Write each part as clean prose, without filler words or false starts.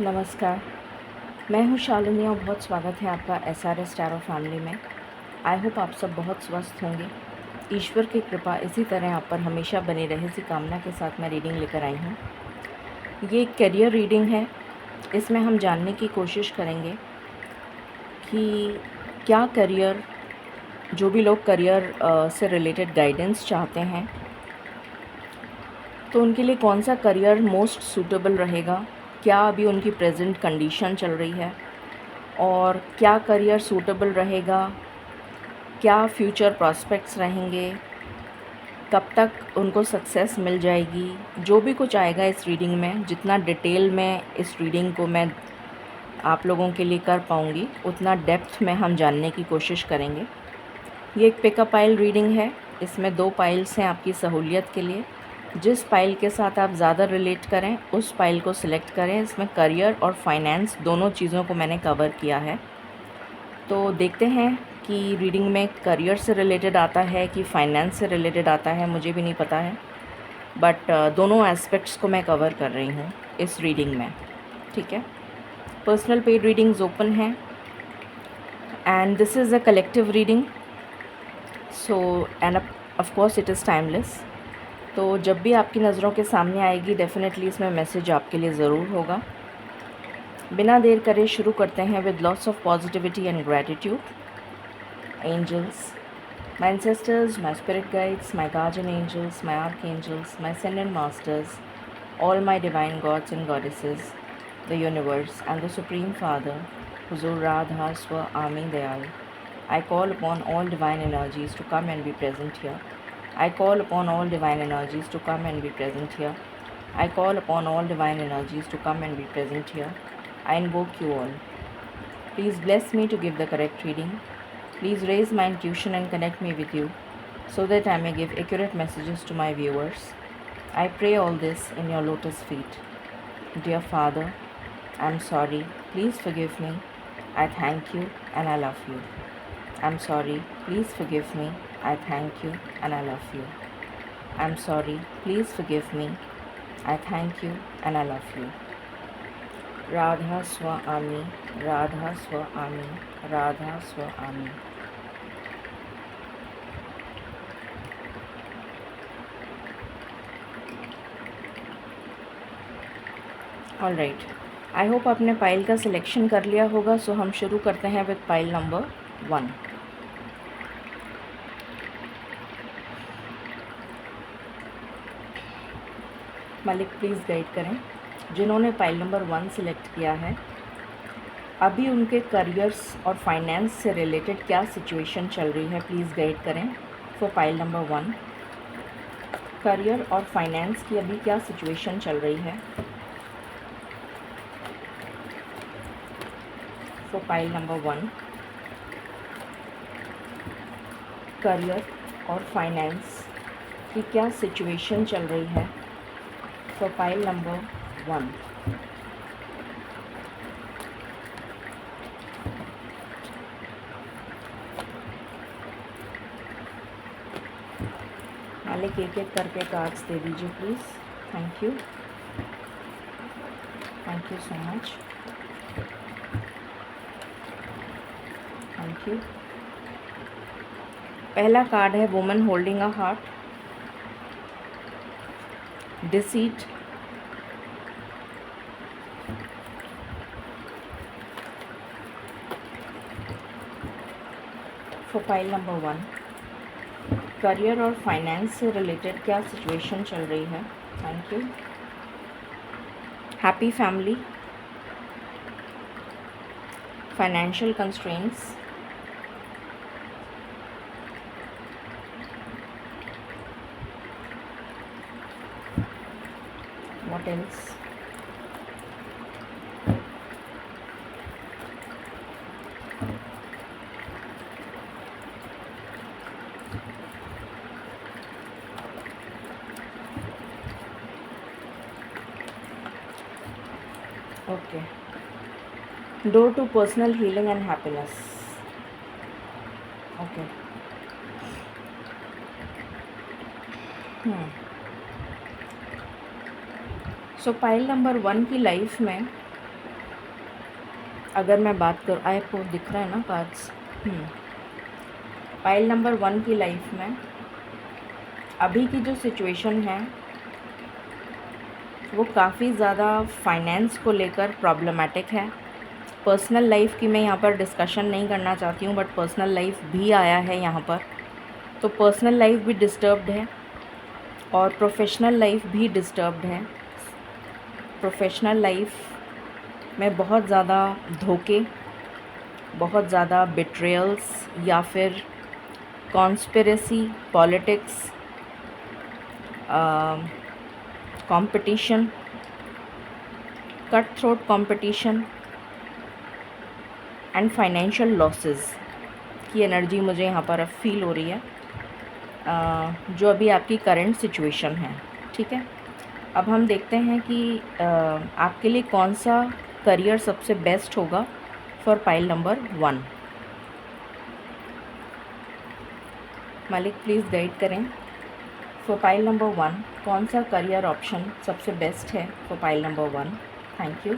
नमस्कार, मैं हूँ शालिनी और बहुत स्वागत है आपका SRS टैरो फैमिली में। आई होप आप सब बहुत स्वस्थ होंगे। ईश्वर की कृपा इसी तरह आप पर हमेशा बनी रहे, इसी कामना के साथ मैं रीडिंग लेकर आई हूँ। ये एक करियर रीडिंग है। इसमें हम जानने की कोशिश करेंगे कि क्या करियर, जो भी लोग करियर से रिलेटेड गाइडेंस चाहते हैं तो उनके लिए कौन सा करियर मोस्ट सूटेबल रहेगा, क्या अभी उनकी प्रेजेंट कंडीशन चल रही है और क्या करियर सूटेबल रहेगा, क्या फ्यूचर प्रॉस्पेक्ट्स रहेंगे, कब तक उनको सक्सेस मिल जाएगी। जो भी कुछ आएगा इस रीडिंग में, जितना डिटेल में इस रीडिंग को मैं आप लोगों के लिए कर पाऊँगी, उतना डेप्थ में हम जानने की कोशिश करेंगे। ये एक पिकअप पाइल रीडिंग है। इसमें 2 पाइल्स हैं आपकी सहूलियत के लिए। जिस पाइल के साथ आप ज़्यादा रिलेट करें उस पाइल को सिलेक्ट करें। इसमें करियर और फाइनेंस दोनों चीज़ों को मैंने कवर किया है। तो देखते हैं कि रीडिंग में करियर से रिलेटेड आता है कि फाइनेंस से रिलेटेड आता है, मुझे भी नहीं पता है, बट दोनों एस्पेक्ट्स को मैं कवर कर रही हूँ इस रीडिंग में। ठीक है, पर्सनल पेड रीडिंग्स ओपन हैं and this is a collective reading, so end of course it is timeless. तो जब भी आपकी नज़रों के सामने आएगी डेफ़िनेटली इसमें मैसेज आपके लिए ज़रूर होगा। बिना देर करे शुरू करते हैं with lots of positivity and gratitude. Angels, my ancestors, my spirit guides, my guardian angels, my archangels, my ascended masters, all my divine gods and goddesses, the universe and the Supreme Father, Huzur Radha Swa Ami Dayal. I call upon all divine energies to come and be present here. I call upon all divine energies to come and be present here. I call upon all divine energies to come and be present here. I invoke you all. Please bless me to give the correct reading. Please raise my intuition and connect me with you so that I may give accurate messages to my viewers. I pray all this in your lotus feet. Dear Father, I'm sorry. Please forgive me. I thank you and I love you. I'm sorry. Please forgive me. I thank you and I love you. I'm sorry. Please forgive me. I thank you and I love you. Radha Swa Ami, Radha Swa Ami, Radha Swa Ami. All right, I hope आपने pile का selection कर लिया होगा। सो हम शुरू करते हैं with pile number 1। मालिक प्लीज़ गाइड करें जिन्होंने पाइल नंबर 1 सिलेक्ट किया है, अभी उनके करियर्स और फाइनेंस से रिलेटेड क्या सिचुएशन चल रही है, प्लीज़ गाइड करें फॉर पाइल नंबर 1। करियर और फाइनेंस की अभी क्या सिचुएशन चल रही है फॉर पाइल नंबर 1। करियर और फाइनेंस की क्या सिचुएशन चल रही है फॉर पाइल नंबर 1। मालिक एक एक करके कार्ड्स दे दीजिए please. Thank you, thank you so much, thank you. पहला कार्ड है woman holding a heart, deceit, for pile number 1। Career और फाइनेंस से रिलेटेड क्या सिचुएशन चल रही है, thank you. Happy family, financial constraints, what else, okay, door to personal healing and happiness, okay। So pile number 1 की life में अगर मैं बात करूँ, आपको दिख रहा है ना कार्ड्स, पाइल नंबर 1 की लाइफ में अभी की जो सिचुएशन है वो काफ़ी ज़्यादा फाइनेंस को लेकर प्रॉब्लमेटिक है। पर्सनल लाइफ की मैं यहाँ पर डिस्कशन नहीं करना चाहती हूँ, बट पर्सनल लाइफ भी आया है यहाँ पर। तो पर्सनल लाइफ भी डिस्टर्ब्ड है और प्रोफेशनल लाइफ भी डिस्टर्ब्ड है। प्रोफेशनल लाइफ में बहुत ज़्यादा धोखे, बहुत ज़्यादा बिट्रेयल्स या फिर conspiracy, politics, competition, cut throat competition and financial losses की एनर्जी मुझे यहाँ पर अब फील हो रही है, जो अभी आपकी करंट सिचुएशन है। ठीक है, अब हम देखते हैं कि आपके लिए कौन सा करियर सबसे बेस्ट होगा फॉर पाइल नंबर 1। मालिक प्लीज़ गाइड करें फॉर पाइल नंबर 1 कौन सा करियर ऑप्शन सबसे बेस्ट है for pile number 1। Thank you.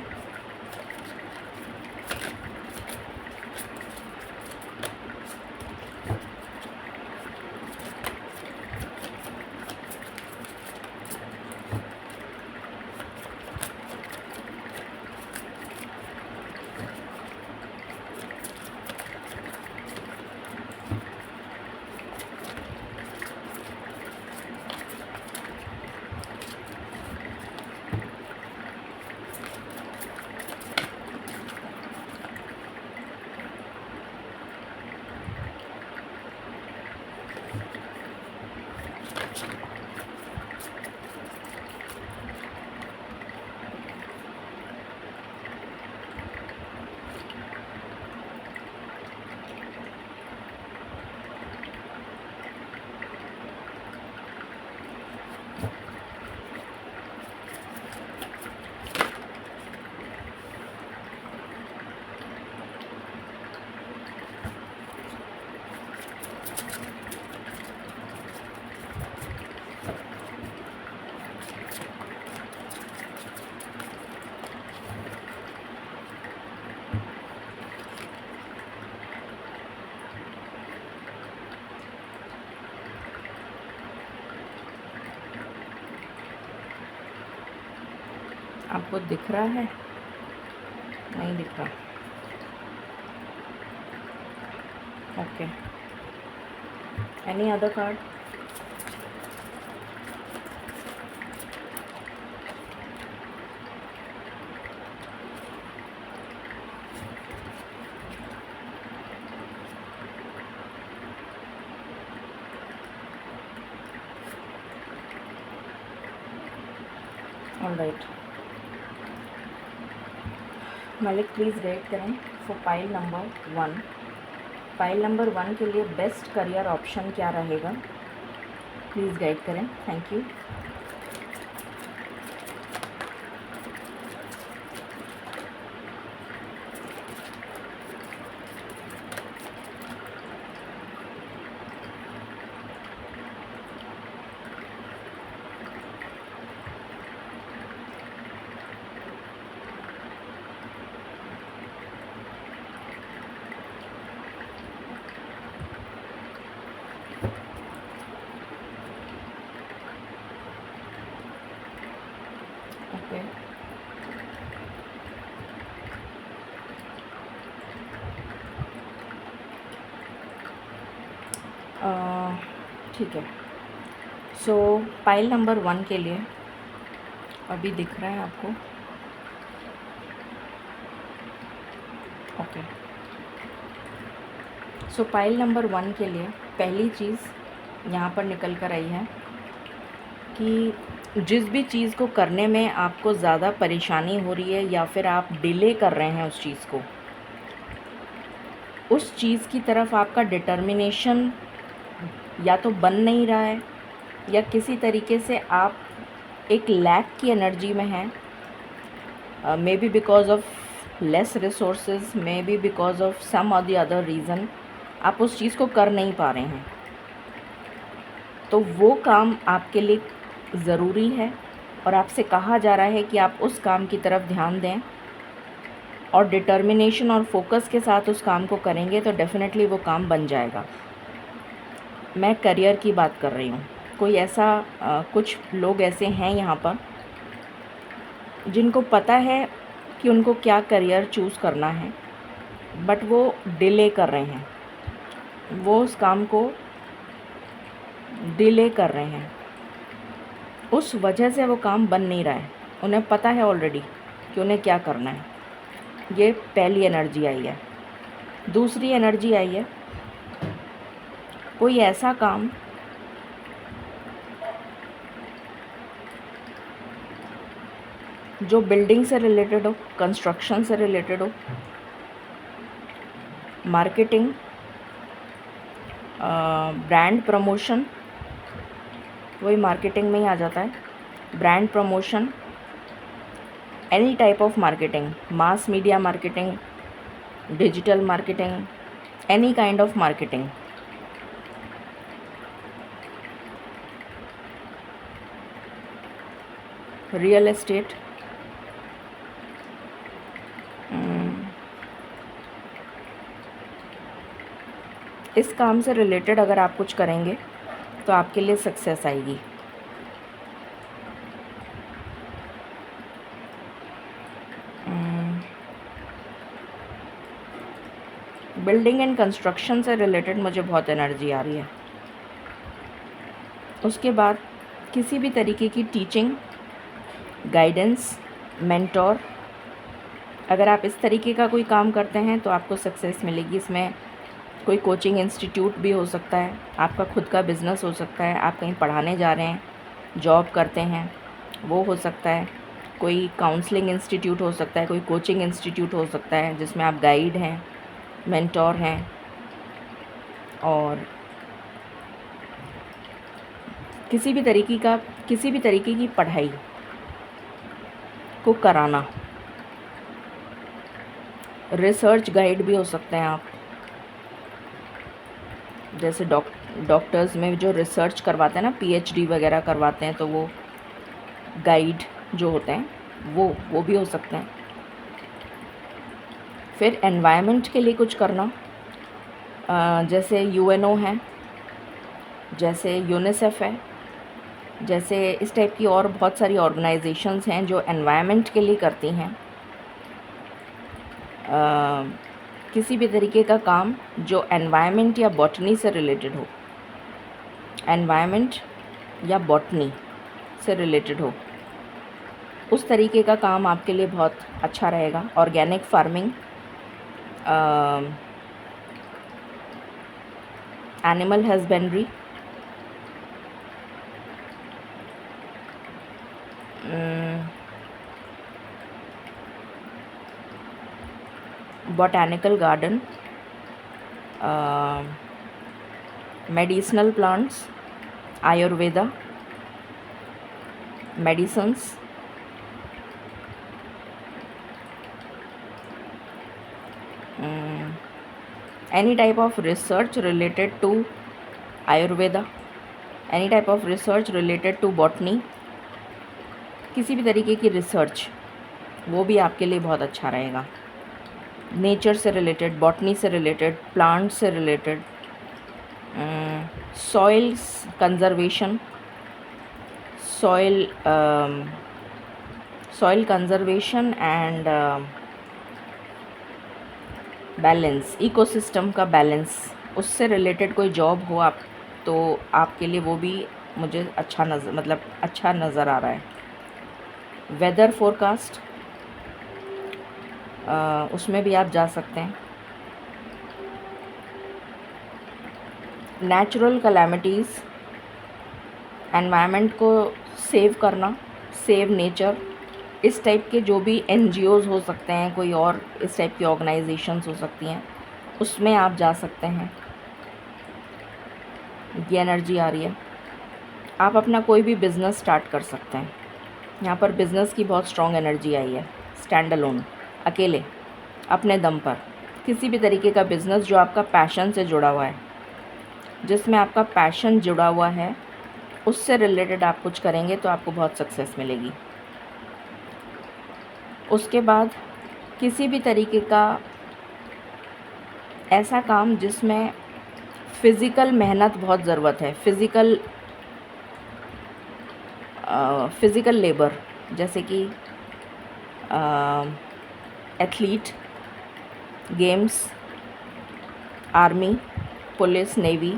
आपको दिख रहा है? नहीं दिख रहा। Okay, any other card? All right, मालिक प्लीज़ गाइड करें for pile number 1। Pile number 1 के लिए बेस्ट करियर ऑप्शन क्या रहेगा? प्लीज़ गाइड करें। Thank you. ओके, ठीक है। सो पाइल नंबर 1 के लिए अभी दिख रहा है आपको? ओके, सो पाइल नंबर 1 के लिए पहली चीज़ यहाँ पर निकल कर आई है कि जिस भी चीज़ को करने में आपको ज़्यादा परेशानी हो रही है या फिर आप डिले कर रहे हैं उस चीज़ को, उस चीज़ की तरफ आपका डिटर्मिनेशन या तो बन नहीं रहा है या किसी तरीके से आप एक लैक की एनर्जी में हैं, may be because of less resources, may be because of some और द अदर रीज़न आप उस चीज़ को कर नहीं पा रहे हैं। तो वो काम आपके लिए ज़रूरी है और आपसे कहा जा रहा है कि आप उस काम की तरफ ध्यान दें और डिटर्मिनेशन और फोकस के साथ उस काम को करेंगे तो डेफ़िनेटली वो काम बन जाएगा। मैं करियर की बात कर रही हूँ। कोई ऐसा कुछ लोग ऐसे हैं यहाँ पर जिनको पता है कि उनको क्या करियर चूज़ करना है, बट वो डिले कर रहे हैं, वो उस काम को डिले कर रहे हैं, उस वजह से वो काम बन नहीं रहा है। उन्हें पता है ऑलरेडी कि उन्हें क्या करना है। ये पहली एनर्जी आई है। दूसरी एनर्जी आई है, कोई ऐसा काम जो बिल्डिंग से रिलेटेड हो, कंस्ट्रक्शन से रिलेटेड हो, मार्केटिंग, ब्रांड प्रमोशन, वही मार्केटिंग में ही आ जाता है, brand promotion, any type of marketing, mass media marketing, digital marketing, any kind of marketing. Real estate, इस काम से रिलेटेड अगर आप कुछ करेंगे तो आपके लिए सक्सेस आएगी। बिल्डिंग एंड कंस्ट्रक्शन से रिलेटेड मुझे बहुत एनर्जी आ रही है। उसके बाद किसी भी तरीके की टीचिंग, गाइडेंस, मेंटोर, अगर आप इस तरीके का कोई काम करते हैं तो आपको सक्सेस मिलेगी। इसमें कोई कोचिंग इंस्टीट्यूट भी हो सकता है, आपका खुद का बिज़नेस हो सकता है, आप कहीं पढ़ाने जा रहे हैं, जॉब करते हैं, वो हो सकता है, कोई काउंसलिंग इंस्टीट्यूट हो सकता है, कोई कोचिंग इंस्टीट्यूट हो सकता है जिसमें आप गाइड हैं, मेंटोर हैं, और किसी भी तरीके की पढ़ाई को कराना। रिसर्च गाइड भी हो सकते हैं आप, जैसे डॉक्टर्स में जो रिसर्च करवाते हैं ना, पीएचडी वगैरह करवाते हैं, तो वो गाइड जो होते हैं वो भी हो सकते हैं। फिर एनवायरनमेंट के लिए कुछ करना, जैसे यूएनओ है, जैसे यूनिसेफ है, जैसे इस टाइप की और बहुत सारी ऑर्गेनाइजेशंस हैं जो एनवायरनमेंट के लिए करती हैं। किसी भी तरीके का काम जो एनवायरनमेंट या बॉटनी से रिलेटेड हो, एनवायरनमेंट या बॉटनी से रिलेटेड हो, उस तरीके का काम आपके लिए बहुत अच्छा रहेगा। Organic farming, animal husbandry, botanical garden, medicinal plants, ayurveda, medicines, any type of research related to ayurveda, any type of research related to botany, किसी भी तरीके की रिसर्च, वो भी आपके लिए बहुत अच्छा रहेगा। नेचर से रिलेटेड, बॉटनी से रिलेटेड, प्लांट से related, soil conservation, soil conservation and balance, ecosystem का बैलेंस, उससे रिलेटेड कोई जॉब हो आप तो आपके लिए वो भी मुझे अच्छा नज़र आ रहा है। वेदर फोरकास्ट, उसमें भी आप जा सकते हैं। नेचुरल कैलामिटीज़, एनवायरनमेंट को सेव करना, सेव नेचर, इस टाइप के जो भी एनजीओज़ हो सकते हैं, कोई और इस टाइप की ऑर्गेनाइजेशंस हो सकती हैं, उसमें आप जा सकते हैं। ये एनर्जी आ रही है। आप अपना कोई भी बिज़नेस स्टार्ट कर सकते हैं। यहाँ पर बिज़नेस की बहुत स्ट्रॉन्ग एनर्जी आई है। स्टैंड अलोन, अकेले, अपने दम पर, किसी भी तरीके का बिज़नेस जो आपका पैशन से जुड़ा हुआ है, जिसमें आपका पैशन जुड़ा हुआ है, उससे रिलेटेड आप कुछ करेंगे तो आपको बहुत सक्सेस मिलेगी। उसके बाद किसी भी तरीके का ऐसा काम जिसमें फ़िज़िकल मेहनत बहुत ज़रूरत है, फ़िज़िकल लेबर, जैसे कि athlete, games, army, police, navy,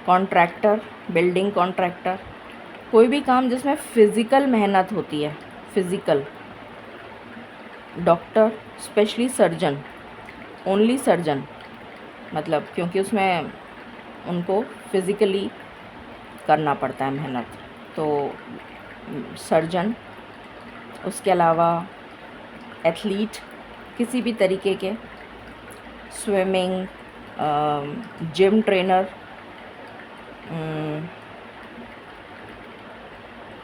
contractor, building contractor, कोई भी काम जिसमें फ़िज़िकल मेहनत होती है, physical. Doctor, specially surgeon, only surgeon, मतलब क्योंकि उसमें उनको फ़िज़िकली करना पड़ता है मेहनत, तो सर्जन। उसके अलावा एथलीट, किसी भी तरीके के, swimming, gym trainer,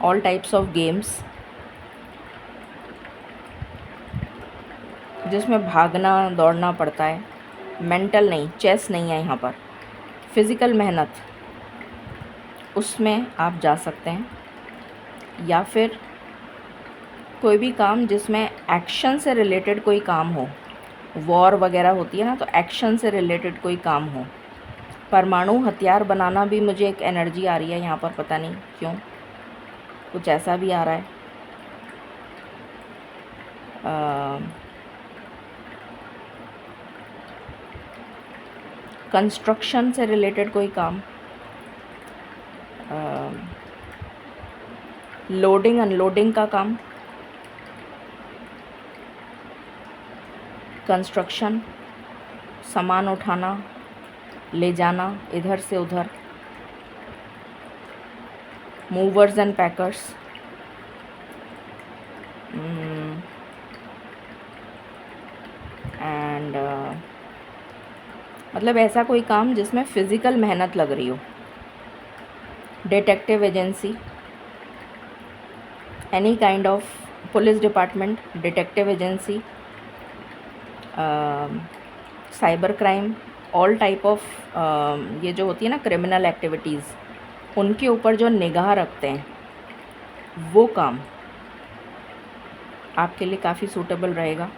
all types of games जिसमें भागना दौड़ना पड़ता है, मेंटल नहीं, चेस नहीं है यहाँ पर, फ़िज़िकल मेहनत, उसमें आप जा सकते हैं। या फिर कोई भी काम जिसमें एक्शन से रिलेटेड कोई काम हो, वॉर वगैरह होती है ना, तो एक्शन से रिलेटेड कोई काम हो। परमाणु हथियार बनाना भी मुझे एक एनर्जी आ रही है यहाँ पर, पता नहीं क्यों, कुछ ऐसा भी आ रहा है। कंस्ट्रक्शन से रिलेटेड कोई काम, लोडिंग अनलोडिंग का काम, कंस्ट्रक्शन, सामान उठाना ले जाना इधर से उधर, मूवर्स एंड पैकर्स, एंड मतलब ऐसा कोई काम जिसमें फ़िज़िकल मेहनत लग रही हो। Detective agency, any kind of, police department, detective agency, cyber crime, all type of ये जो होती है ना क्रिमिनल एक्टिविटीज़, उनके ऊपर जो निगाह रखते हैं, वो काम आपके लिए काफ़ी सूटेबल रहेगा।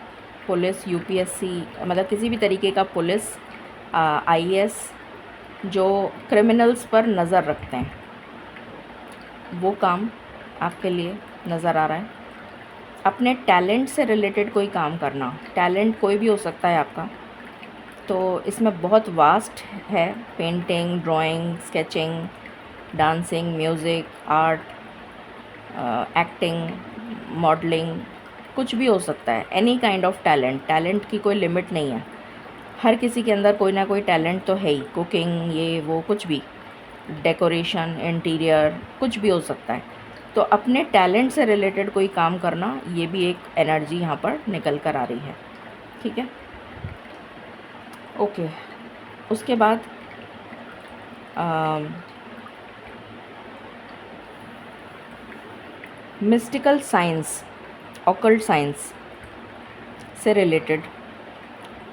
पुलिस, यूपीएससी, मतलब किसी भी तरीके का पुलिस, आईएएस जो क्रिमिनल्स पर नज़र रखते हैं, वो काम आपके लिए नज़र आ रहा है। अपने टैलेंट से रिलेटेड कोई काम करना, टैलेंट कोई भी हो सकता है आपका, तो इसमें बहुत वास्ट है, painting, drawing, sketching, dancing, music, art, acting, modelling, कुछ भी हो सकता है। Any kind of talent, talent की कोई लिमिट नहीं है, हर किसी के अंदर कोई ना कोई टैलेंट तो है ही। कुकिंग, ये वो, कुछ भी, डेकोरेशन, इंटीरियर, कुछ भी हो सकता है। तो अपने टैलेंट से रिलेटेड कोई काम करना, ये भी एक एनर्जी यहाँ पर निकल कर आ रही है। ठीक है, ओके। उसके बाद मिस्टिकल साइंस, ऑकल्ट साइंस से रिलेटेड,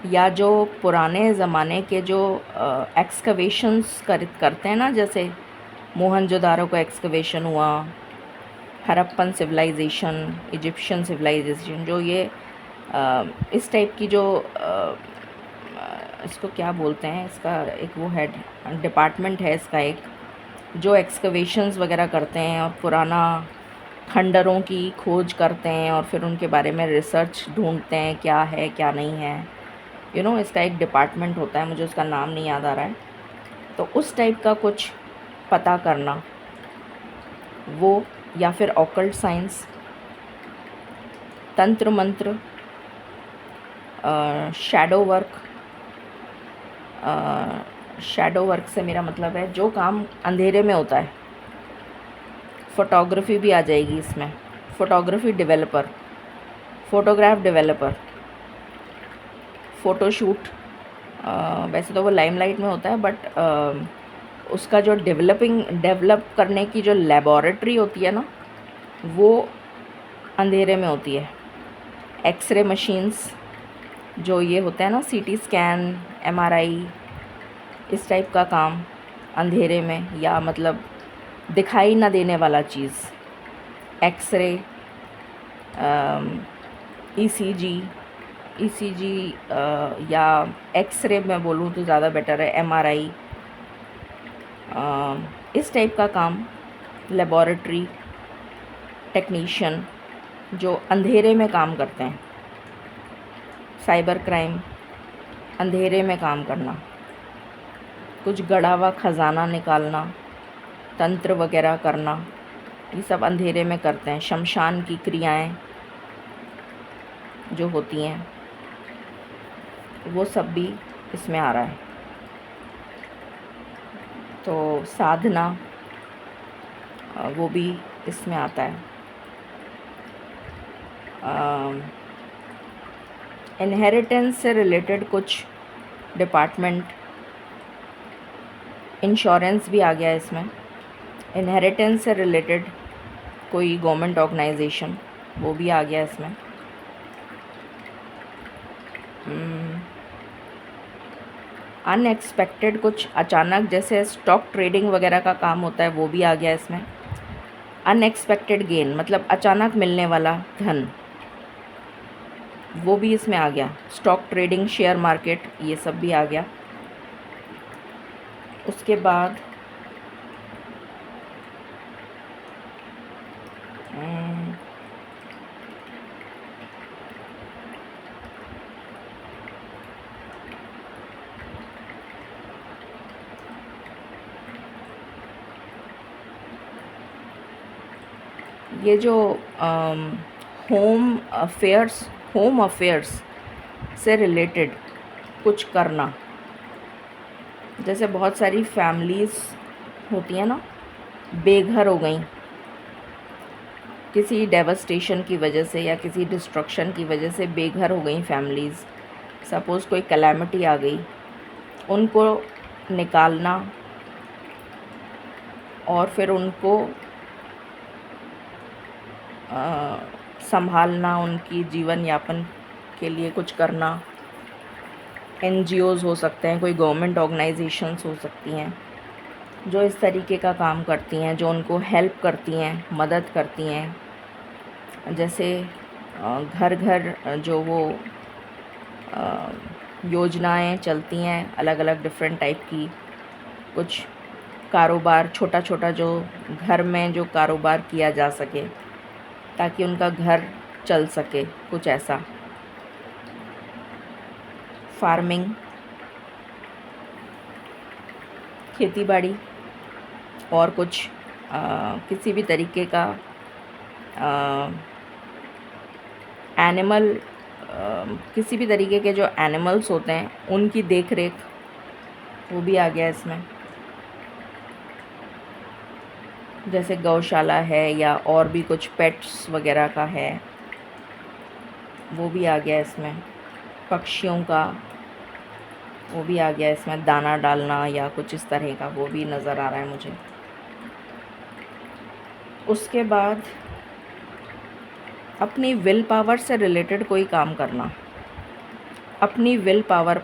या जो पुराने ज़माने के जो एक्सकवेशंस करते हैं ना, जैसे मोहनजोदारो का एक्सकवेशन हुआ, हड़प्पन सिविलाइजेशन, इजिप्शियन सिविलाइजेशन, जो ये इस टाइप की जो इसको क्या बोलते हैं, इसका एक वो हेड डिपार्टमेंट है इसका एक, जो एक्सकवेशंस वगैरह करते हैं और पुराना खंडरों की खोज करते हैं और फिर उनके बारे में रिसर्च ढूंढते हैं, क्या है क्या नहीं है, इसका एक डिपार्टमेंट होता है, मुझे उसका नाम नहीं याद आ रहा है। तो उस टाइप का कुछ पता करना, वो, या फिर ऑकल्ट साइंस, तंत्र मंत्र, शैडो वर्क। शैडो वर्क से मेरा मतलब है जो काम अंधेरे में होता है। फ़ोटोग्राफी भी आ जाएगी इसमें, photography developer, photograph developer, photoshoot, वैसे तो वो लाइमलाइट में होता है, बट उसका जो डेवलप करने की जो लेबॉरेटरी होती है ना, वो अंधेरे में होती है। एक्सरे मशीन्स जो ये होते हैं ना, सीटी स्कैन, एमआरआई, इस टाइप का काम अंधेरे में, या मतलब दिखाई ना देने वाला चीज़, एक्सरे, ईसीजी, ईसीजी या एक्सरे मैं बोलूँ तो ज़्यादा बेटर है, एमआरआई, इस टाइप का काम, लेबॉरेटरी टेक्नीशियन जो अंधेरे में काम करते हैं, साइबर क्राइम, अंधेरे में काम करना, कुछ गड़ा हुआ ख़जाना निकालना, तंत्र वगैरह करना, ये सब अंधेरे में करते हैं। शमशान की क्रियाएं जो होती हैं वो सब भी इसमें आ रहा है। तो साधना वो भी इसमें आता है। इनहेरिटेंस से रिलेटेड कुछ डिपार्टमेंट, इंश्योरेंस भी आ गया इसमें। इनहेरिटेंस से रिलेटेड कोई गवर्नमेंट ऑर्गेनाइजेशन, वो भी आ गया इसमें। अनएक्सपेक्टेड कुछ अचानक, जैसे स्टॉक ट्रेडिंग वगैरह का काम होता है, वो भी आ गया इसमें। अनएक्सपेक्टेड गेन मतलब अचानक मिलने वाला धन, वो भी इसमें आ गया। स्टॉक ट्रेडिंग, शेयर मार्केट, ये सब भी आ गया। उसके बाद ये जो होम अफेयर्स से रिलेटेड कुछ करना, जैसे बहुत सारी फैमिलीज़ होती हैं ना, बेघर हो गई किसी डेवस्टेशन की वजह से या किसी डिस्ट्रक्शन की वजह से, बेघर हो गई फैमिलीज़। सपोज़ कोई कैलेमिटी आ गई, उनको निकालना और फिर उनको संभालना, उनकी जीवन यापन के लिए कुछ करना। एनजीओज़ हो सकते हैं, कोई गवर्नमेंट ऑर्गेनाइजेशंस हो सकती हैं जो इस तरीके का काम करती हैं, जो उनको हेल्प करती हैं, मदद करती हैं। जैसे घर घर जो वो योजनाएं चलती हैं अलग अलग डिफरेंट टाइप की, कुछ कारोबार छोटा छोटा जो घर में जो कारोबार किया जा सके ताकि उनका घर चल सके, कुछ ऐसा। फार्मिंग, खेती बाड़ी, और कुछ किसी भी तरीके का एनिमल, किसी भी तरीके के जो एनिमल्स होते हैं उनकी देख रेख, वो भी आ गया इसमें। जैसे गौशाला है या और भी कुछ पेट्स वगैरह का है, वो भी आ गया इसमें। पक्षियों का वो भी आ गया इसमें, दाना डालना या कुछ इस तरह का, वो भी नज़र आ रहा है मुझे। उसके बाद अपनी विल पावर से रिलेटेड कोई काम करना। अपनी विल पावर,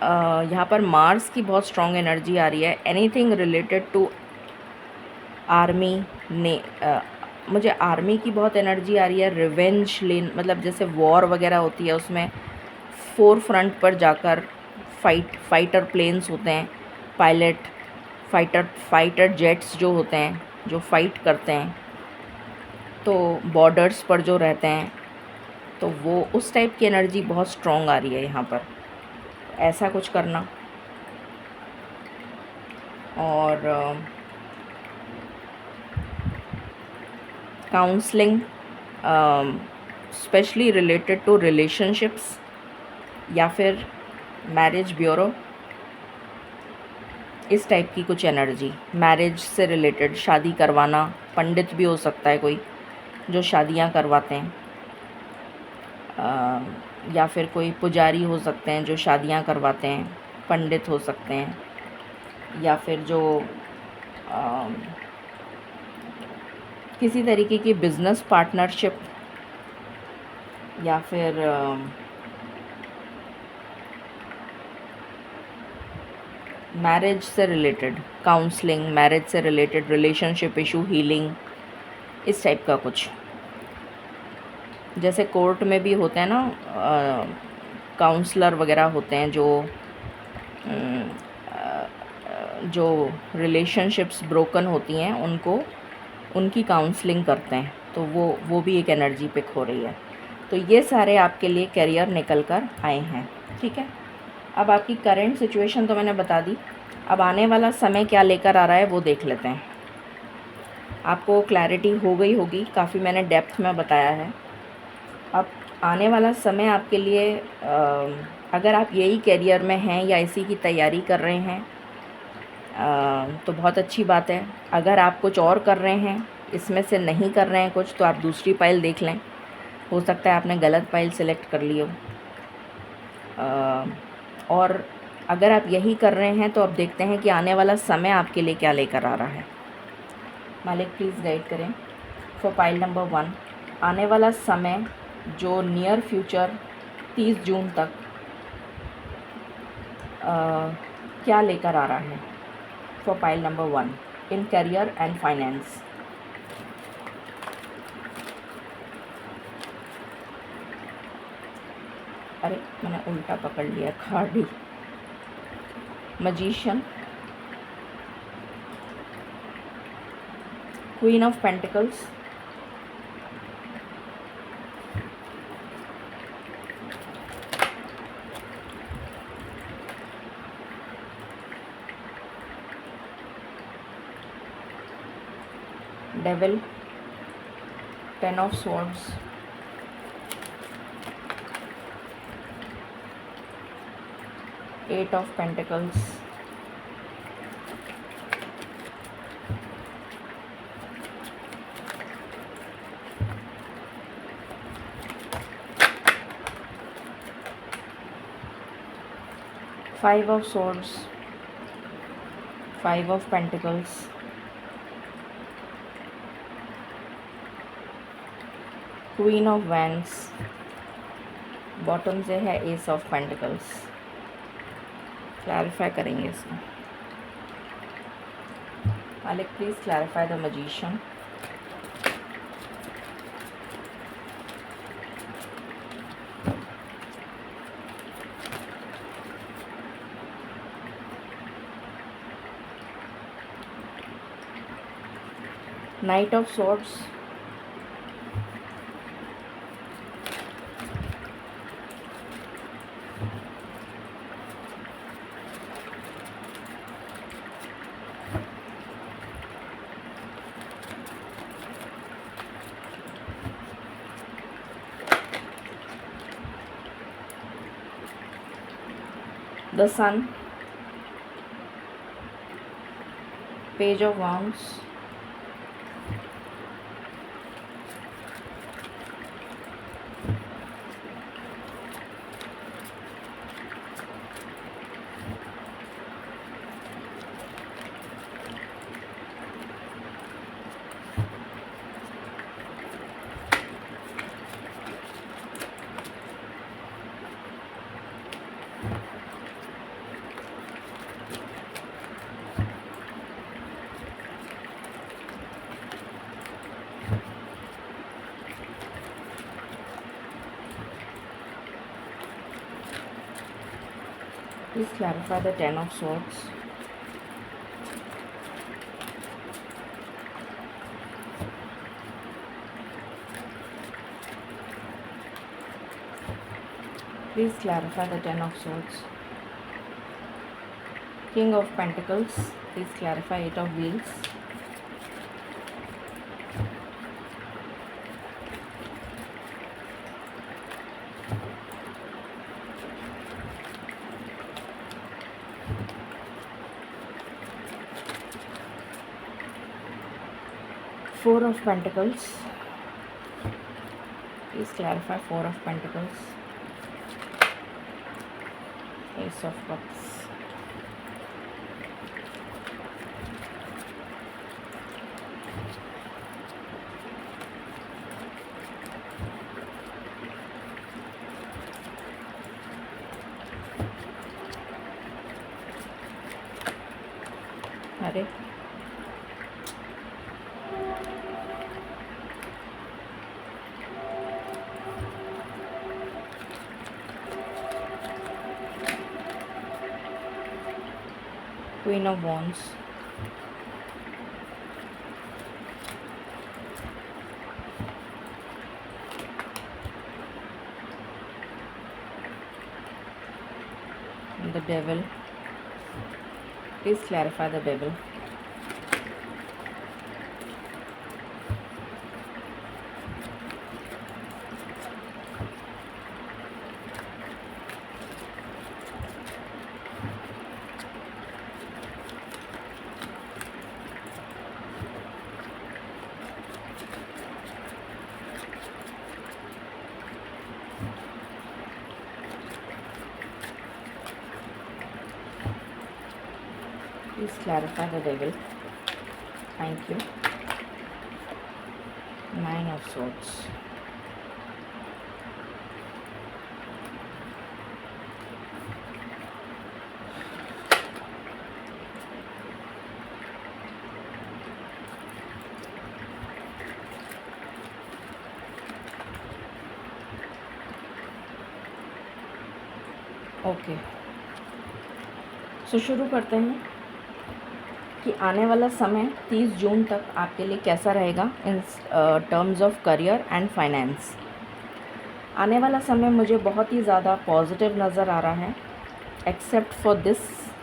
यहाँ पर मार्स की बहुत स्ट्रॉन्ग एनर्जी आ रही है। एनीथिंग रिलेटेड टू आर्मी ने, मुझे आर्मी की बहुत एनर्जी आ रही है। रिवेंज लेन मतलब जैसे वॉर वगैरह होती है उसमें फोर फ्रंट पर जाकर फाइटर प्लेन्स होते हैं, फाइटर जेट्स जो होते हैं, जो फाइट करते हैं, तो बॉर्डर्स पर जो रहते हैं, तो वो उस टाइप की एनर्जी बहुत स्ट्रॉन्ग आ रही है यहाँ पर। ऐसा कुछ करना। और counselling specially related to relationships या फिर मैरिज ब्यूरो, इस टाइप की कुछ एनर्जी। मैरिज से रिलेटेड, शादी करवाना, पंडित भी हो सकता है कोई जो शादियां करवाते हैं, या फिर कोई पुजारी हो सकते हैं जो शादियां करवाते हैं, पंडित हो सकते हैं, या फिर जो किसी तरीके की बिज़नेस पार्टनरशिप, या फिर मैरिज से रिलेटेड काउंसलिंग, मैरिज से रिलेटेड रिलेशनशिप इशू हीलिंग, इस टाइप का कुछ। जैसे कोर्ट में भी होते हैं ना, काउंसलर वगैरह होते हैं जो रिलेशनशिप्स ब्रोकन होती हैं उनको, उनकी काउंसलिंग करते हैं, तो वो भी एक एनर्जी पिक हो रही है। तो ये सारे आपके लिए करियर निकल कर आए हैं, ठीक है। अब आपकी करंट सिचुएशन तो मैंने बता दी, अब आने वाला समय क्या लेकर आ रहा है वो देख लेते हैं। आपको क्लैरिटी हो गई होगी, काफ़ी मैंने डेप्थ में बताया है। अब आने वाला समय आपके लिए अगर आप यही करियर में हैं या इसी की तैयारी कर रहे हैं तो बहुत अच्छी बात है। अगर आप कुछ और कर रहे हैं, इसमें से नहीं कर रहे हैं कुछ, तो आप दूसरी फाइल देख लें, हो सकता है आपने गलत फाइल सेलेक्ट कर ली हो। और अगर आप यही कर रहे हैं तो अब देखते हैं कि आने वाला समय आपके लिए क्या लेकर आ रहा है। मालिक प्लीज़ गाइड करें फॉर फाइल नंबर 1। आने वाला समय जो नियर फ्यूचर 30 जून तक क्या लेकर आ रहा है for file number 1 in career and finance. अरे मैंने उल्टा पकड़ लिया कार्ड ही। Magician, queen of pentacles, devil, 10 of swords, eight of pentacles, five of swords, five of pentacles, queen of wands, bottom से है एस ऑफ पेंटिकल्स। क्लैरिफाई करेंगे इसको। मालिक please clarify the magician. Knight of swords, the sun, page of wands, please clarify the 10 of swords, please clarify the 10 of swords, king of pentacles, please clarify 8 of wheels, four of pentacles, please clarify 4 of pentacles, ace of cups, अरे queen of wands, the devil. Please clarify the devil. Please clarify the devil. Thank you. Nine of Swords. Okay, so शुरू करते हैं कि आने वाला समय 30 जून तक आपके लिए कैसा रहेगा in terms of career and finance. आने वाला समय मुझे बहुत ही ज़्यादा पॉजिटिव नज़र आ रहा है, except for this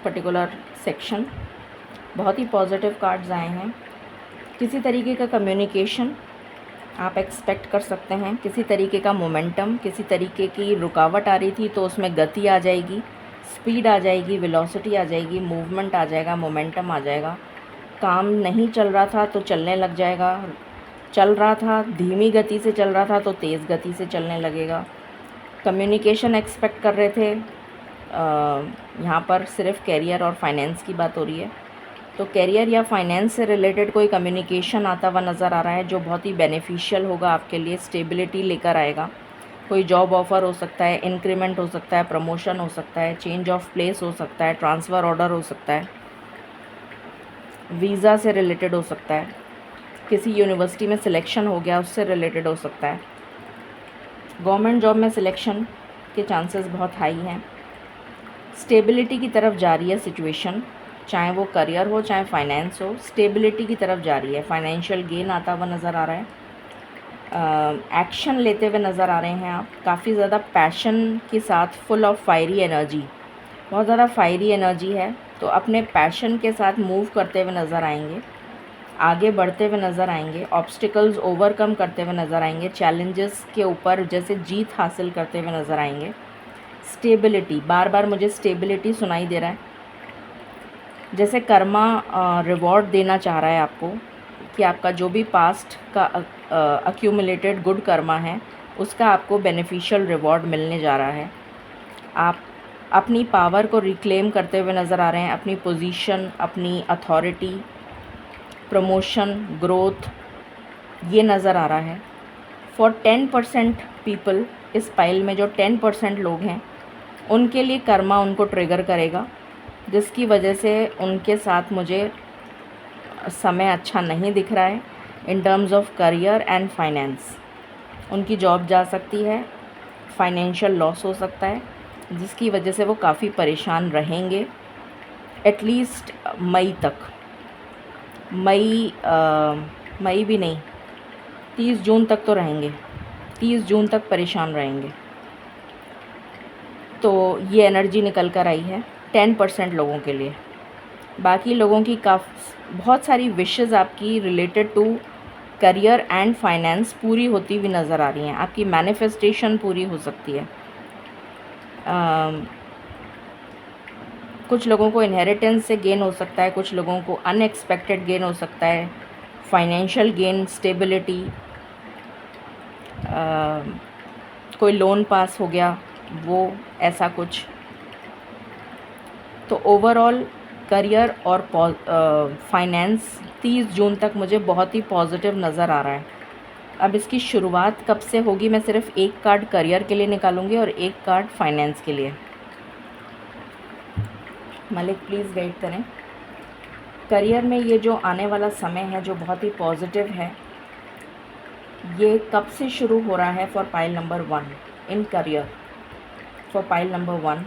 particular section. बहुत ही पॉजिटिव कार्ड्स आए हैं। किसी तरीके का कम्युनिकेशन आप एक्सपेक्ट कर सकते हैं, किसी तरीके का मोमेंटम, किसी तरीके की रुकावट आ रही थी तो उसमें गति आ जाएगी, स्पीड आ जाएगी, वेलोसिटी आ जाएगी, मूवमेंट आ जाएगा, मोमेंटम आ जाएगा। काम नहीं चल रहा था तो चलने लग जाएगा, चल रहा था धीमी गति से चल रहा था तो तेज़ गति से चलने लगेगा। कम्युनिकेशन एक्सपेक्ट कर रहे थे, यहाँ पर सिर्फ कैरियर और फाइनेंस की बात हो रही है, तो कैरियर या फाइनेंस से रिलेटेड कोई कम्युनिकेशन आता हुआ नज़र आ रहा है जो बहुत ही बेनिफिशियल होगा आपके लिए, स्टेबिलिटी लेकर आएगा। कोई जॉब ऑफ़र हो सकता है, इंक्रीमेंट हो सकता है, प्रमोशन हो सकता है, चेंज ऑफ प्लेस हो सकता है, ट्रांसफ़र ऑर्डर हो सकता है, वीज़ा से रिलेटेड हो सकता है, किसी यूनिवर्सिटी में सिलेक्शन हो गया उससे रिलेटेड हो सकता है, गवर्नमेंट जॉब में सिलेक्शन के चांसेस बहुत हाई हैं। स्टेबिलिटी की तरफ जा रही है सिचुएशन, चाहे वो करियर हो चाहे फाइनेंस हो, स्टेबिलिटी की तरफ जा रही है। फाइनेंशियल गेन आता हुआ नज़र आ रहा है, एक्शन लेते हुए नज़र आ रहे हैं आप, काफ़ी ज़्यादा पैशन के साथ, फुल ऑफ फायरी एनर्जी, बहुत ज़्यादा फायरी एनर्जी है, तो अपने पैशन के साथ मूव करते हुए नज़र आएंगे, आगे बढ़ते हुए नज़र आएंगे, ऑब्स्टिकल्स ओवरकम करते हुए नज़र आएंगे, चैलेंजेस के ऊपर जैसे जीत हासिल करते हुए नज़र आएंगे। स्टेबिलिटी, बार बार मुझे स्टेबिलिटी सुनाई दे रहा है, जैसे कर्मा रिवॉर्ड देना चाह रहा है आपको कि आपका जो भी पास्ट का अक्यूमुलेटेड गुड कर्मा है उसका आपको बेनिफिशियल रिवॉर्ड मिलने जा रहा है। आप अपनी पावर को रिक्लेम करते हुए नज़र आ रहे हैं, अपनी पोजीशन, अपनी अथॉरिटी, प्रमोशन, ग्रोथ, ये नज़र आ रहा है। फॉर 10% पीपल, इस पाइल में जो 10% लोग हैं उनके लिए कर्मा उनको ट्रिगर करेगा, जिसकी वजह से उनके साथ मुझे समय अच्छा नहीं दिख रहा है in terms of career and finance. उनकी जॉब जा सकती है, फाइनेंशियल लॉस हो सकता है, जिसकी वजह से वो काफ़ी परेशान रहेंगे एटलीस्ट मई तक। मई भी नहीं, 30 जून तक तो रहेंगे, 30 जून तक परेशान रहेंगे। तो ये एनर्जी निकल कर आई है 10% लोगों के लिए। बाकी लोगों की बहुत सारी विशेज़ आपकी related to career and finance पूरी होती हुई नज़र आ रही हैं, आपकी मैनिफेस्टेशन पूरी हो सकती है। कुछ लोगों को इनहेरिटेंस से गेन हो सकता है, कुछ लोगों को अनएक्सपेक्टेड गेन हो सकता है, फाइनेंशियल गेन, स्टेबिलिटी, कोई लोन पास हो गया, वो ऐसा कुछ। तो ओवरऑल करियर और फाइनेंस 30 जून तक मुझे बहुत ही पॉजिटिव नज़र आ रहा है। अब इसकी शुरुआत कब से होगी, मैं सिर्फ एक कार्ड करियर के लिए निकालूंगी और एक कार्ड फाइनेंस के लिए। मलिक प्लीज़ गाइड करें। करियर में ये जो आने वाला समय है जो बहुत ही पॉजिटिव है, ये कब से शुरू हो रहा है for pile number 1 in career, for pile number 1,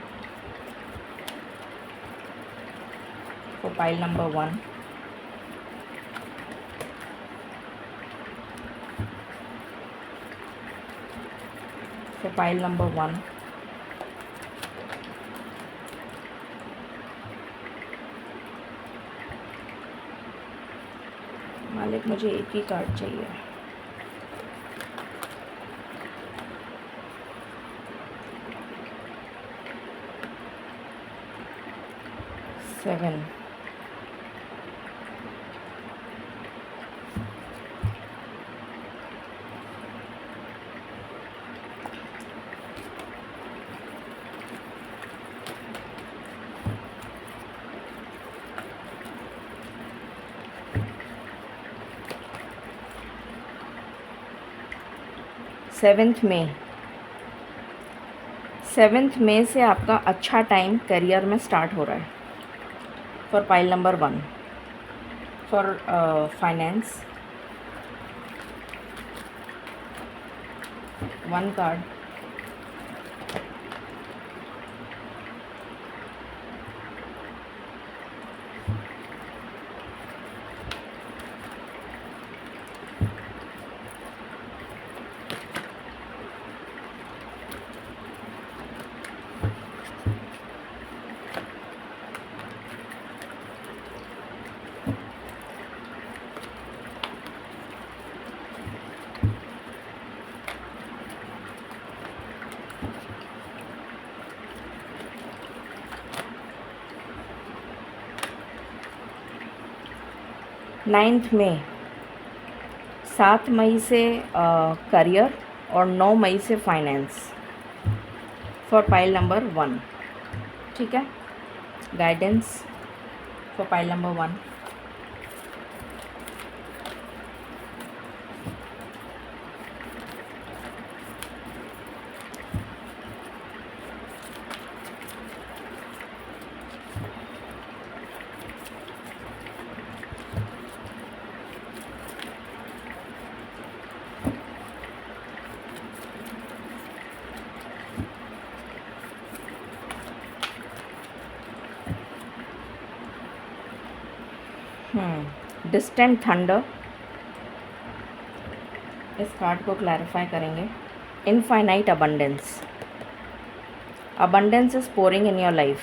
for pile number 1, for pile number 1, मालिक मुझे एक ही कार्ड चाहिए। सेवन, सेवेंथ मई से आपका अच्छा टाइम करियर में स्टार्ट हो रहा है for pile number 1, for finance. 1 card, ninth मई, 7 मई से करियर और 9 मई से फाइनेंस फॉर पाइल नंबर 1। ठीक है, guidance for pile number 1। Distant thunder, इस कार्ड को क्लैरिफाई करेंगे। Infinite abundance, abundance is pouring in your life,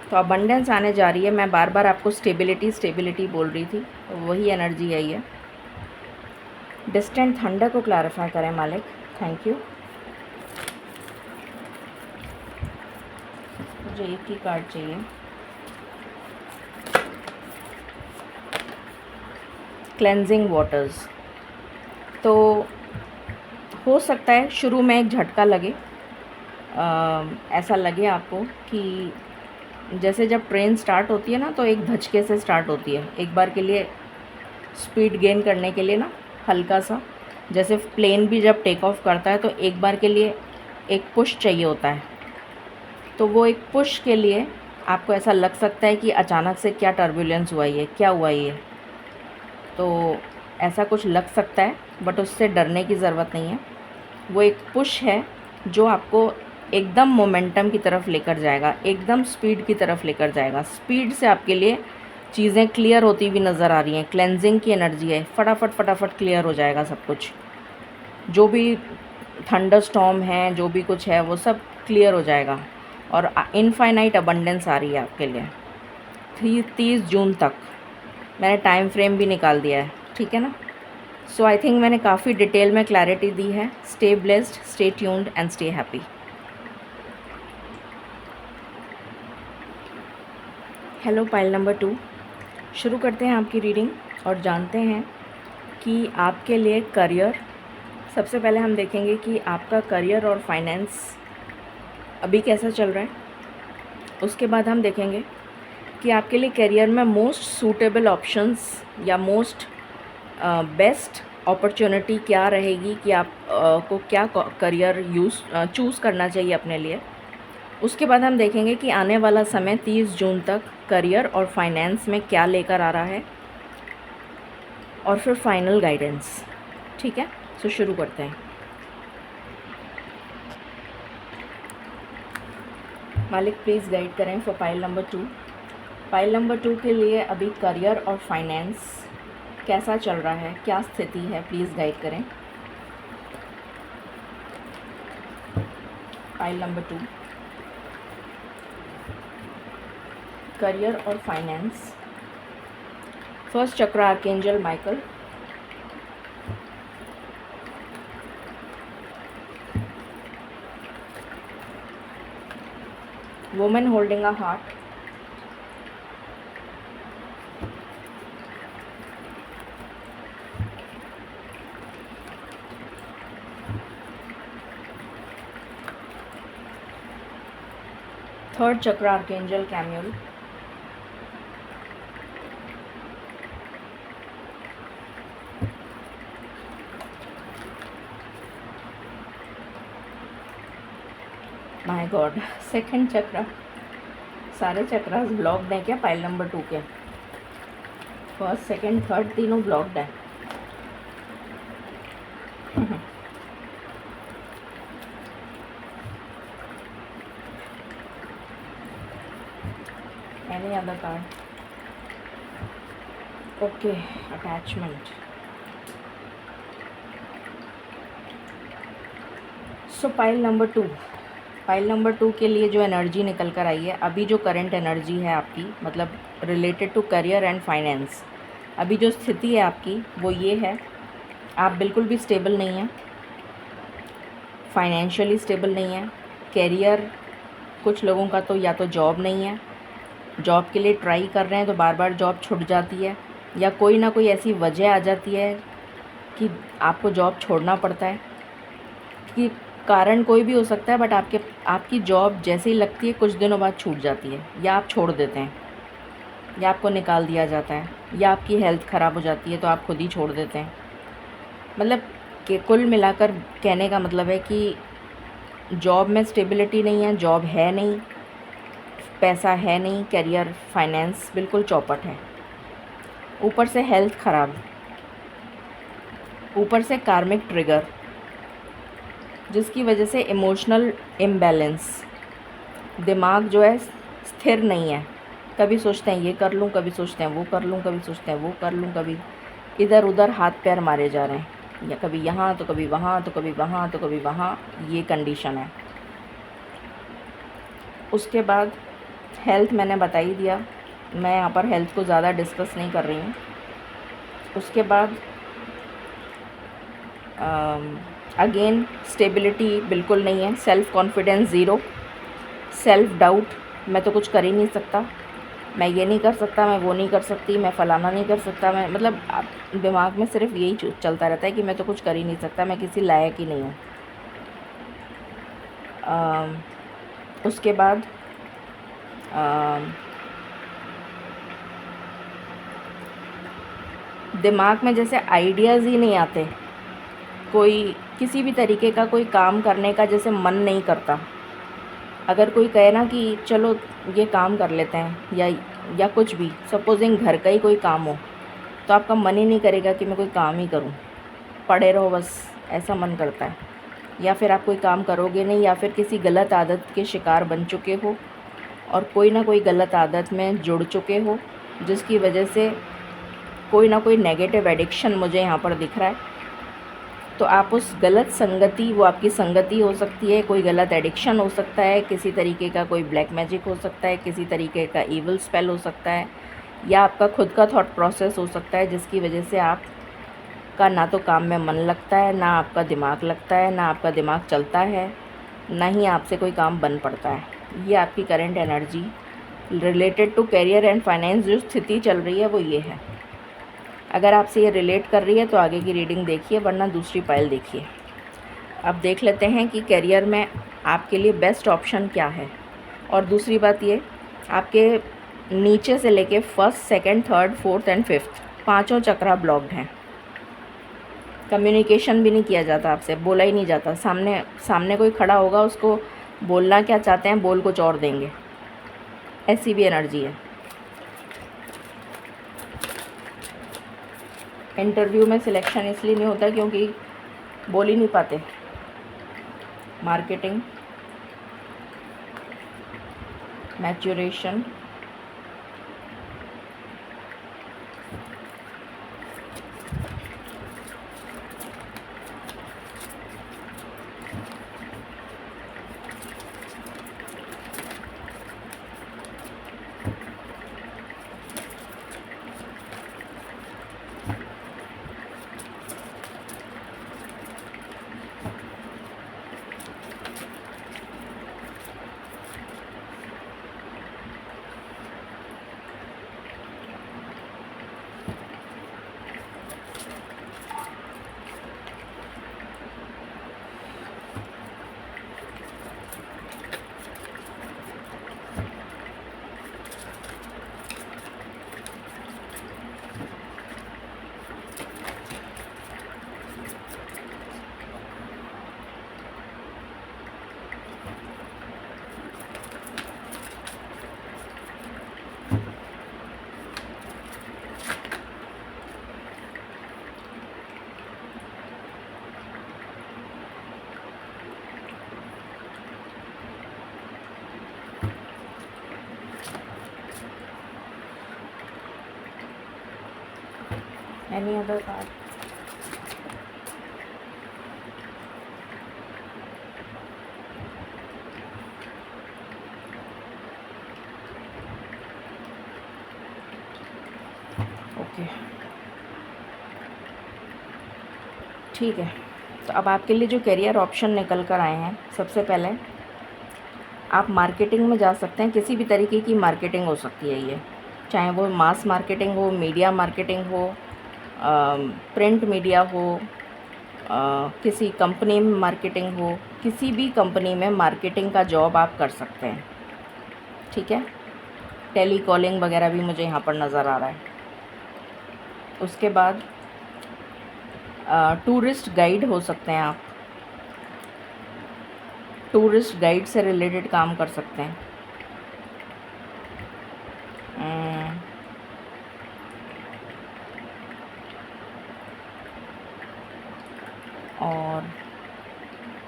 तो अबंडेंस आने जा रही है। मैं बार बार आपको स्टेबिलिटी बोल रही थी, तो वही एनर्जी आई है। डिस्टेंट थंडर को क्लैरिफाई करें मालिक, थैंक यू। मुझे एक ही कार्ड चाहिए। क्लेंजिंग वाटर्स, तो हो सकता है शुरू में एक झटका लगे, ऐसा लगे आपको कि जैसे जब ट्रेन स्टार्ट होती है ना, तो एक धचके से स्टार्ट होती है। एक बार के लिए स्पीड गेन करने के लिए ना, हल्का सा, जैसे प्लेन भी जब टेक ऑफ करता है तो एक बार के लिए एक पुश चाहिए होता है। तो वो एक पुश के लिए आपको ऐसा लग सकता है कि अचानक से क्या टर्बुलेंस हुआ, ये क्या हुआ ये, तो ऐसा कुछ लग सकता है, बट उससे डरने की ज़रूरत नहीं है। वो एक पुश है जो आपको एकदम मोमेंटम की तरफ लेकर जाएगा, एकदम स्पीड की तरफ लेकर जाएगा। स्पीड से आपके लिए चीज़ें क्लियर होती हुई नज़र आ रही हैं। क्लेंजिंग की एनर्जी है, फटाफट क्लियर हो जाएगा सब कुछ। जो भी थंडर स्टॉर्म है, जो भी कुछ है, वो सब क्लियर हो जाएगा। और इनफाइनाइट अबंडेंस आ रही है आपके लिए 30 जून तक। मैंने टाइम फ्रेम भी निकाल दिया है, ठीक है ना। सो आई थिंक मैंने काफ़ी डिटेल में क्लैरिटी दी है। Stay blessed, stay tuned and stay happy. Hello pile number 2, शुरू करते हैं आपकी रीडिंग और जानते हैं कि आपके लिए करियर, सबसे पहले हम देखेंगे कि आपका करियर और फाइनेंस अभी कैसा चल रहा है। उसके बाद हम देखेंगे कि आपके लिए करियर में मोस्ट सूटेबल ऑप्शंस या मोस्ट बेस्ट अपॉर्चुनिटी क्या रहेगी, कि आप को क्या करियर चूज़ करना चाहिए अपने लिए। उसके बाद हम देखेंगे कि आने वाला समय 30 जून तक करियर और फाइनेंस में क्या लेकर आ रहा है, और फिर फाइनल गाइडेंस। ठीक है, तो शुरू करते हैं। मालिक प्लीज़ गाइड करें for pile number 2। Pile number 2 के लिए अभी करियर और फाइनेंस कैसा चल रहा है, क्या स्थिति है, प्लीज़ गाइड करें। पाइल नंबर 2, करियर और फाइनेंस। फर्स्ट चक्र archangel Michael, women holding a heart, third चक्र आर्कएंजल कैम्यूल, माय गॉड, सेकंड चक्र। सारे चक्रास ब्लॉक्ड हैं क्या पाइल नंबर 2 के? फर्स्ट सेकंड थर्ड तीनों ब्लॉक्ड हैं। Any other card? Okay, attachment. सो पाइल नंबर 2, पाइल नंबर 2 के लिए जो एनर्जी निकल कर आई है, अभी जो करंट एनर्जी है आपकी, मतलब related to career and finance, अभी जो स्थिति है आपकी वो ये है, आप बिल्कुल भी स्टेबल नहीं हैं, फाइनेंशियली स्टेबल नहीं है। कैरियर, कुछ लोगों का तो या तो जॉब नहीं है, जॉब के लिए ट्राई कर रहे हैं तो बार बार जॉब छूट जाती है, या कोई ना कोई ऐसी वजह आ जाती है कि आपको जॉब छोड़ना पड़ता है, कि कारण कोई भी हो सकता है, बट आपकी जॉब जैसे ही लगती है कुछ दिनों बाद छूट जाती है, या आप छोड़ देते हैं, या आपको निकाल दिया जाता है, या आपकी हेल्थ ख़राब हो जाती है तो आप खुद ही छोड़ देते हैं। मतलब कि कुल मिलाकर कहने का मतलब है कि जॉब में स्टेबिलिटी नहीं है, जॉब है नहीं, पैसा है नहीं, करियर फाइनेंस बिल्कुल चौपट है, ऊपर से हेल्थ ख़राब, ऊपर से कार्मिक ट्रिगर, जिसकी वजह से इमोशनल इम्बैलेंस, दिमाग जो है स्थिर नहीं है, कभी सोचते हैं ये कर लूँ, कभी सोचते हैं वो कर लूँ, कभी सोचते हैं वो कर लूँ, कभी इधर उधर हाथ पैर मारे जा रहे हैं, या कभी यहाँ तो कभी वहाँ, तो कभी वहाँ तो कभी वहाँ, ये कंडीशन है। उसके बाद हेल्थ मैंने बता ही दिया, मैं यहाँ पर हेल्थ को ज़्यादा डिस्कस नहीं कर रही हूँ। उसके बाद अगेन स्टेबिलिटी बिल्कुल नहीं है, self confidence zero, self doubt, मैं तो कुछ कर ही नहीं सकता, मैं ये नहीं कर सकता, मैं वो नहीं कर सकती, मैं फ़लाना नहीं कर सकता, मैं मतलब दिमाग में सिर्फ यही चलता रहता है कि मैं तो कुछ कर ही नहीं सकता, मैं किसी लायक ही नहीं हूँ। उसके बाद दिमाग में जैसे आइडियाज़ ही नहीं आते, कोई किसी भी तरीके का कोई काम करने का जैसे मन नहीं करता। अगर कोई कहे ना कि चलो ये काम कर लेते हैं, या कुछ भी, सपोजिंग घर का ही कोई काम हो, तो आपका मन ही नहीं करेगा कि मैं कोई काम ही करूं, पड़े रहो बस, ऐसा मन करता है। या फिर आप कोई काम करोगे नहीं, या फिर किसी गलत आदत के शिकार बन चुके हो और कोई ना कोई गलत आदत में जुड़ चुके हो, जिसकी वजह से कोई ना कोई नेगेटिव एडिक्शन मुझे यहाँ पर दिख रहा है। तो आप उस गलत संगति, वो आपकी संगति हो सकती है, कोई गलत एडिक्शन हो सकता है, किसी तरीके का कोई ब्लैक मैजिक हो सकता है, किसी तरीके का इविल स्पेल हो सकता है, या आपका खुद का थॉट प्रोसेस हो सकता है, जिसकी वजह से आपका ना तो काम में मन लगता है, ना आपका दिमाग लगता है, ना आपका दिमाग चलता है, ना ही आपसे कोई काम बन पड़ता है। ये आपकी current energy related to career and finance जो स्थिति चल रही है वो ये है। अगर आपसे ये रिलेट कर रही है तो आगे की रीडिंग देखिए, वरना दूसरी पाइल देखिए। अब देख लेते हैं कि करियर में आपके लिए बेस्ट ऑप्शन क्या है। और दूसरी बात ये, आपके नीचे से लेके first, second, third, fourth and fifth पांचों चक्रा ब्लॉक्ड हैं। कम्युनिकेशन भी नहीं किया जाता आपसे, बोला ही नहीं जाता। सामने कोई खड़ा होगा, उसको बोलना क्या चाहते हैं, बोल कुछ और देंगे, ऐसी भी एनर्जी है। इंटरव्यू में सिलेक्शन इसलिए नहीं होता क्योंकि बोल ही नहीं पाते। Marketing, maturation, any other card? Okay, ठीक है। तो अब आपके लिए जो करियर ऑप्शन निकल कर आए हैं, सबसे पहले आप मार्केटिंग में जा सकते हैं। किसी भी तरीके की मार्केटिंग हो सकती है ये, चाहे वो मास मार्केटिंग हो, मीडिया मार्केटिंग हो, प्रिंट मीडिया हो, किसी कंपनी में मार्केटिंग हो, किसी भी कंपनी में मार्केटिंग का जॉब आप कर सकते हैं। ठीक है, टेली कॉलिंग वगैरह भी मुझे यहाँ पर नज़र आ रहा है। उसके बाद टूरिस्ट गाइड हो सकते हैं आप, टूरिस्ट गाइड से रिलेटेड काम कर सकते हैं। और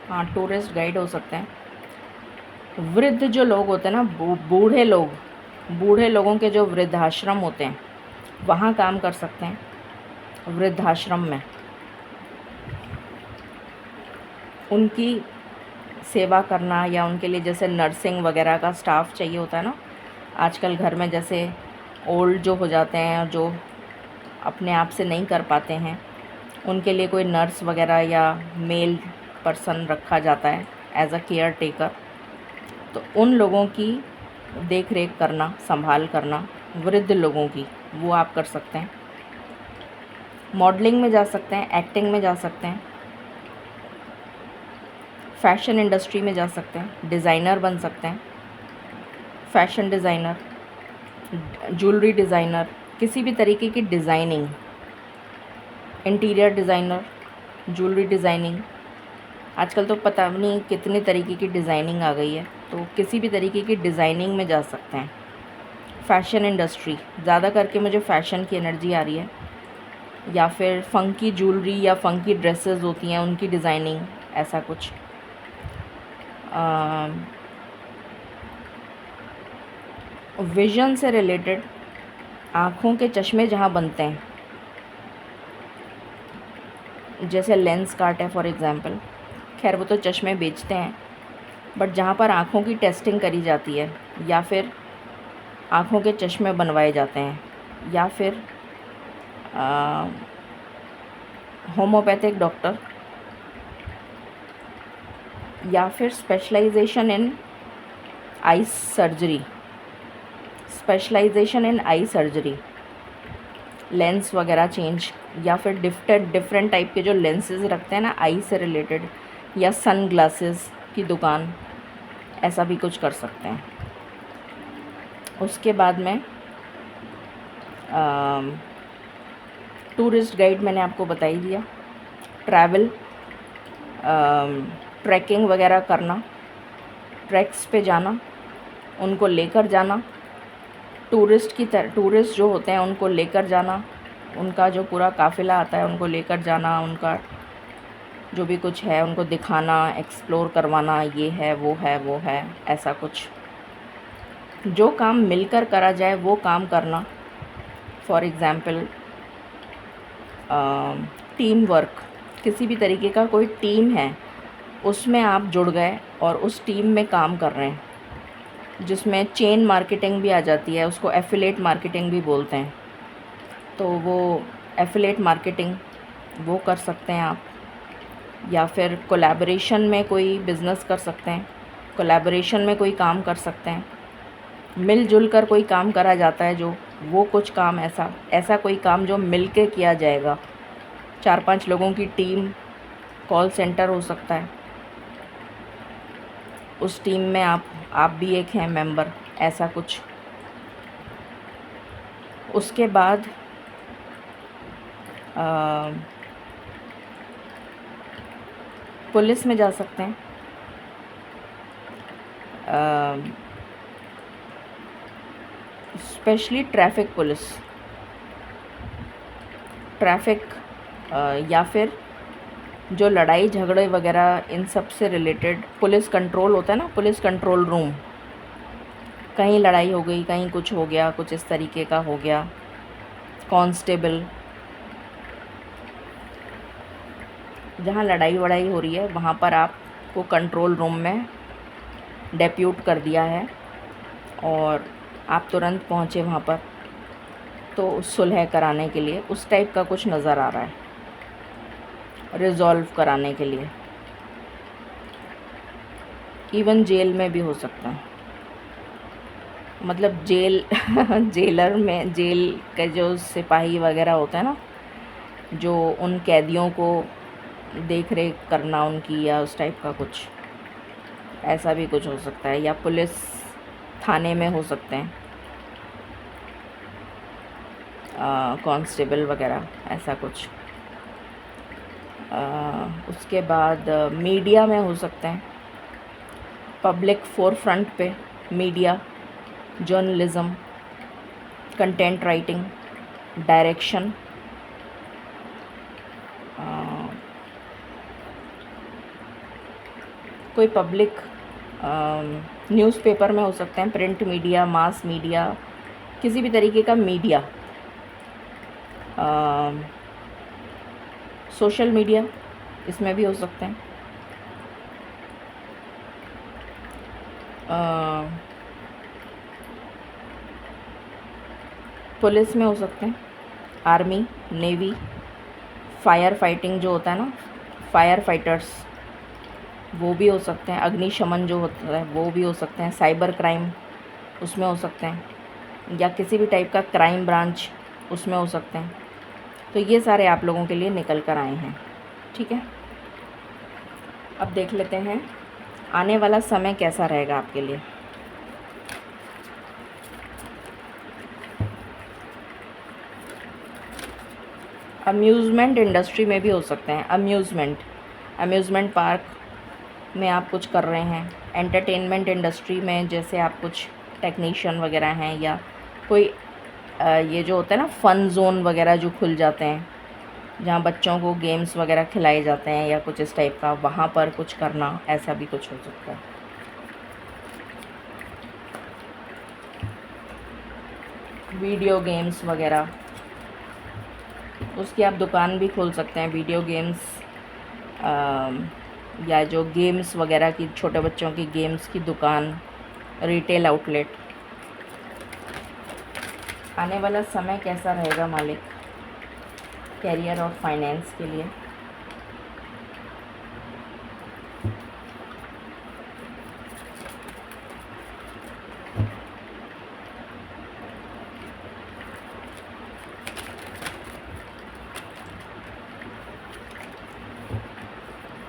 हाँ, टूरिस्ट गाइड हो सकते हैं। वृद्ध जो लोग होते हैं ना, बूढ़े लोग, बूढ़े लोगों के जो वृद्धाश्रम होते हैं वहाँ काम कर सकते हैं। वृद्धाश्रम में उनकी सेवा करना, या उनके लिए जैसे नर्सिंग वगैरह का स्टाफ चाहिए होता है ना आजकल घर में, जैसे ओल्ड जो हो जाते हैं, जो अपने आप से नहीं कर पाते हैं, उनके लिए कोई नर्स वगैरह या मेल पर्सन रखा जाता है एज अ केयर टेकर। तो उन लोगों की देख रेख करना, संभाल करना, वृद्ध लोगों की, वो आप कर सकते हैं। मॉडलिंग में जा सकते हैं, एक्टिंग में जा सकते हैं, फैशन इंडस्ट्री में जा सकते हैं, डिज़ाइनर बन सकते हैं, फैशन डिज़ाइनर, ज्वेलरी डिज़ाइनर, किसी भी तरीके की designing, interior designer, jewellery designing. आजकल तो पता नहीं कितने तरीके की डिज़ाइनिंग आ गई है, तो किसी भी तरीके की डिज़ाइनिंग में जा सकते हैं। फ़ैशन इंडस्ट्री, ज़्यादा करके मुझे फ़ैशन की एनर्जी आ रही है, या फिर फ़ंकी ज्वेलरी या फ़ंकी ड्रेसेस होती हैं उनकी डिज़ाइनिंग, ऐसा कुछ। विज़न से रिलेटेड, आँखों के चश्मे जहाँ बनते हैं, जैसे लेंस कार्ट है फॉर एग्ज़ाम्पल, खैर वो तो चश्मे बेचते हैं, बट जहाँ पर आँखों की टेस्टिंग करी जाती है, या फिर आँखों के चश्मे बनवाए जाते हैं, या फिर होम्योपैथिक डॉक्टर, या फिर स्पेशलाइजेशन इन आई सर्जरी, स्पेशलाइजेशन इन आई सर्जरी, लेंस वगैरह चेंज, या फिर डिफरेंट टाइप के जो लेंसेज रखते हैं ना आई से रिलेटेड, या सन ग्लासेस की दुकान, ऐसा भी कुछ कर सकते हैं। उसके बाद में टूरिस्ट गाइड मैंने आपको बता ही दिया। ट्रैवल, ट्रैकिंग वगैरह करना, ट्रैक्स पे जाना, उनको लेकर जाना, टूरिस्ट जो होते हैं उनको लेकर जाना, उनका जो पूरा काफ़िला आता है उनको लेकर जाना, उनका जो भी कुछ है उनको दिखाना, एक्सप्लोर करवाना, ये है वो है वो है, ऐसा कुछ जो काम मिलकर करा जाए वो काम करना। फॉर एग्ज़ाम्पल टीम वर्क, किसी भी तरीके का कोई टीम है उसमें आप जुड़ गए और उस टीम में काम कर रहे हैं, जिसमें चेन मार्केटिंग भी आ जाती है, उसको एफिलेट मार्केटिंग भी बोलते हैं। तो वो एफिलेट मार्केटिंग वो कर सकते हैं आप, या फिर कोलैबोरेशन में कोई बिज़नेस कर सकते हैं, कोलैबोरेशन में कोई काम कर सकते हैं, मिलजुल कर कोई काम करा जाता है, जो वो कुछ काम ऐसा कोई काम जो मिल के किया जाएगा। 4-5 लोगों की टीम, कॉल सेंटर हो सकता है, उस टीम में आप भी एक हैं मेंबर, ऐसा कुछ। उसके बाद पुलिस में जा सकते हैं, स्पेशली ट्रैफिक पुलिस, या फिर जो लड़ाई झगड़े वगैरह इन सब से रिलेटेड पुलिस कंट्रोल होता है ना, पुलिस कंट्रोल रूम, कहीं लड़ाई हो गई, कहीं कुछ हो गया, कुछ इस तरीके का हो गया, कांस्टेबल, जहाँ लड़ाई वड़ाई हो रही है वहाँ पर आपको कंट्रोल रूम में डेप्यूट कर दिया है और आप तुरंत पहुँचे वहाँ पर, तो सुलह कराने के लिए उस टाइप का कुछ नज़र आ रहा है, रिज़ॉल्व कराने के लिए। इवन जेल में भी हो सकता है, मतलब जेल जेलर में, जेल के जो सिपाही वगैरह होते हैं ना, जो उन कैदियों को देख रेख करना उनकी, या उस टाइप का कुछ, ऐसा भी कुछ हो सकता है। या पुलिस थाने में हो सकते हैं, कांस्टेबल वगैरह, ऐसा कुछ। उसके बाद मीडिया में हो सकते हैं, पब्लिक फोर फ्रंट पे, media, journalism, content writing, direction, कोई पब्लिक न्यूज़पेपर में हो सकते हैं, प्रिंट मीडिया, मास मीडिया, किसी भी तरीके का मीडिया, सोशल मीडिया, इसमें भी हो सकते हैं। पुलिस में हो सकते हैं, आर्मी, नेवी, फायर फाइटिंग जो होता है ना, फायर फाइटर्स, वो भी हो सकते हैं। अग्निशमन जो होता है वो भी हो सकते हैं। साइबर क्राइम उसमें हो सकते हैं, या किसी भी टाइप का क्राइम ब्रांच उसमें हो सकते हैं। तो ये सारे आप लोगों के लिए निकल कर आए हैं, ठीक है। अब देख लेते हैं आने वाला समय कैसा रहेगा आपके लिए। अम्यूज़मेंट इंडस्ट्री में भी हो सकते हैं, अम्यूज़मेंट पार्क में आप कुछ कर रहे हैं। एंटरटेनमेंट इंडस्ट्री में जैसे आप कुछ टेक्नीशियन वगैरह हैं, या कोई ये जो होता है ना फ़न ज़ोन वगैरह जो खुल जाते हैं, जहाँ बच्चों को गेम्स वगैरह खिलाए जाते हैं या कुछ इस टाइप का, वहाँ पर कुछ करना, ऐसा भी कुछ हो सकता है। वीडियो गेम्स वगैरह, उसकी आप दुकान भी खोल सकते हैं। वीडियो गेम्स या जो गेम्स वगैरह की, छोटे बच्चों की गेम्स की दुकान, रिटेल आउटलेट। आने वाला समय कैसा रहेगा मालिक कैरियर और फाइनेंस के लिए?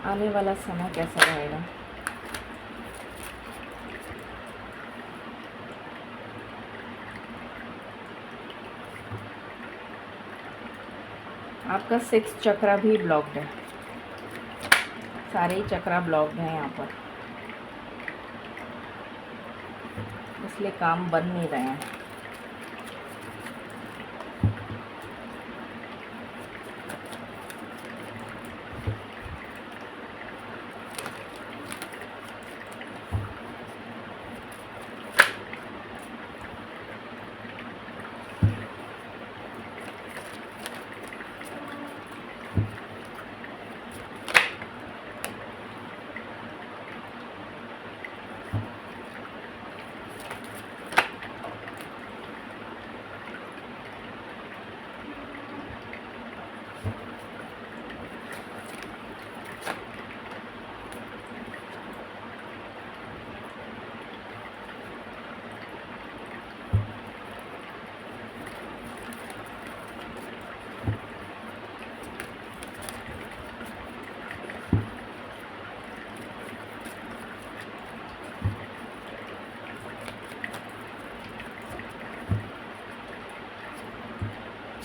आने वाला समय कैसा रहेगा? आपका 6 चक्रा भी ब्लॉक्ड है, सारे ही चक्रा ब्लॉक्ड हैं यहाँ पर। इसलिए काम बन नहीं रहे हैं।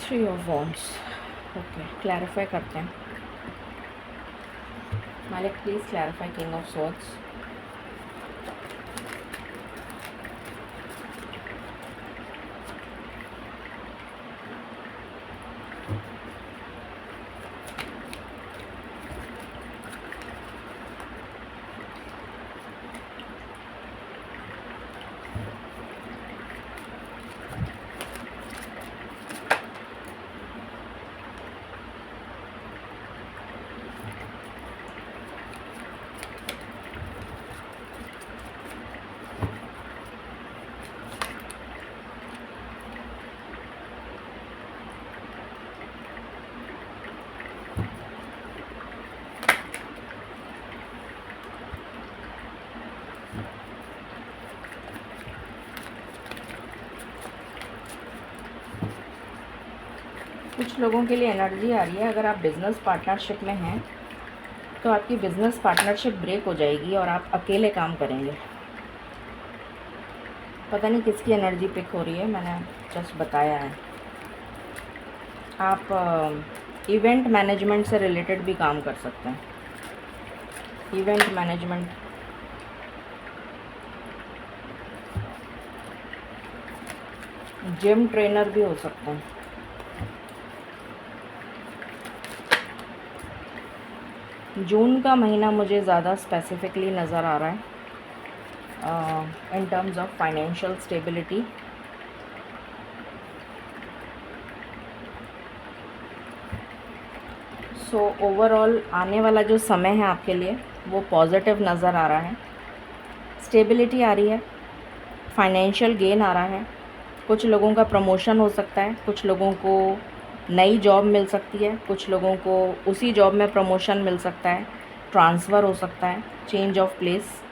Three of wands. Okay, clarify करते हैं। मालिक please clarify king of swords. कुछ लोगों के लिए एनर्जी आ रही है, अगर आप बिज़नेस पार्टनरशिप में हैं तो आपकी बिज़नेस पार्टनरशिप ब्रेक हो जाएगी और आप अकेले काम करेंगे। पता नहीं किसकी एनर्जी पिक हो रही है, मैंने जस्ट बताया है। आप इवेंट मैनेजमेंट से रिलेटेड भी काम कर सकते हैं। इवेंट मैनेजमेंट, जिम ट्रेनर भी हो सकते हैं। जून का महीना मुझे ज़्यादा स्पेसिफिकली नज़र आ रहा है in terms of financial stability. So overall आने वाला जो समय है आपके लिए वो पॉजिटिव नज़र आ रहा है। स्टेबिलिटी आ रही है, फाइनेंशियल गेन आ रहा है। कुछ लोगों का प्रमोशन हो सकता है, कुछ लोगों को नई जॉब मिल सकती है, कुछ लोगों को उसी जॉब में प्रमोशन मिल सकता है, ट्रांसफ़र हो सकता है, चेंज ऑफ प्लेस।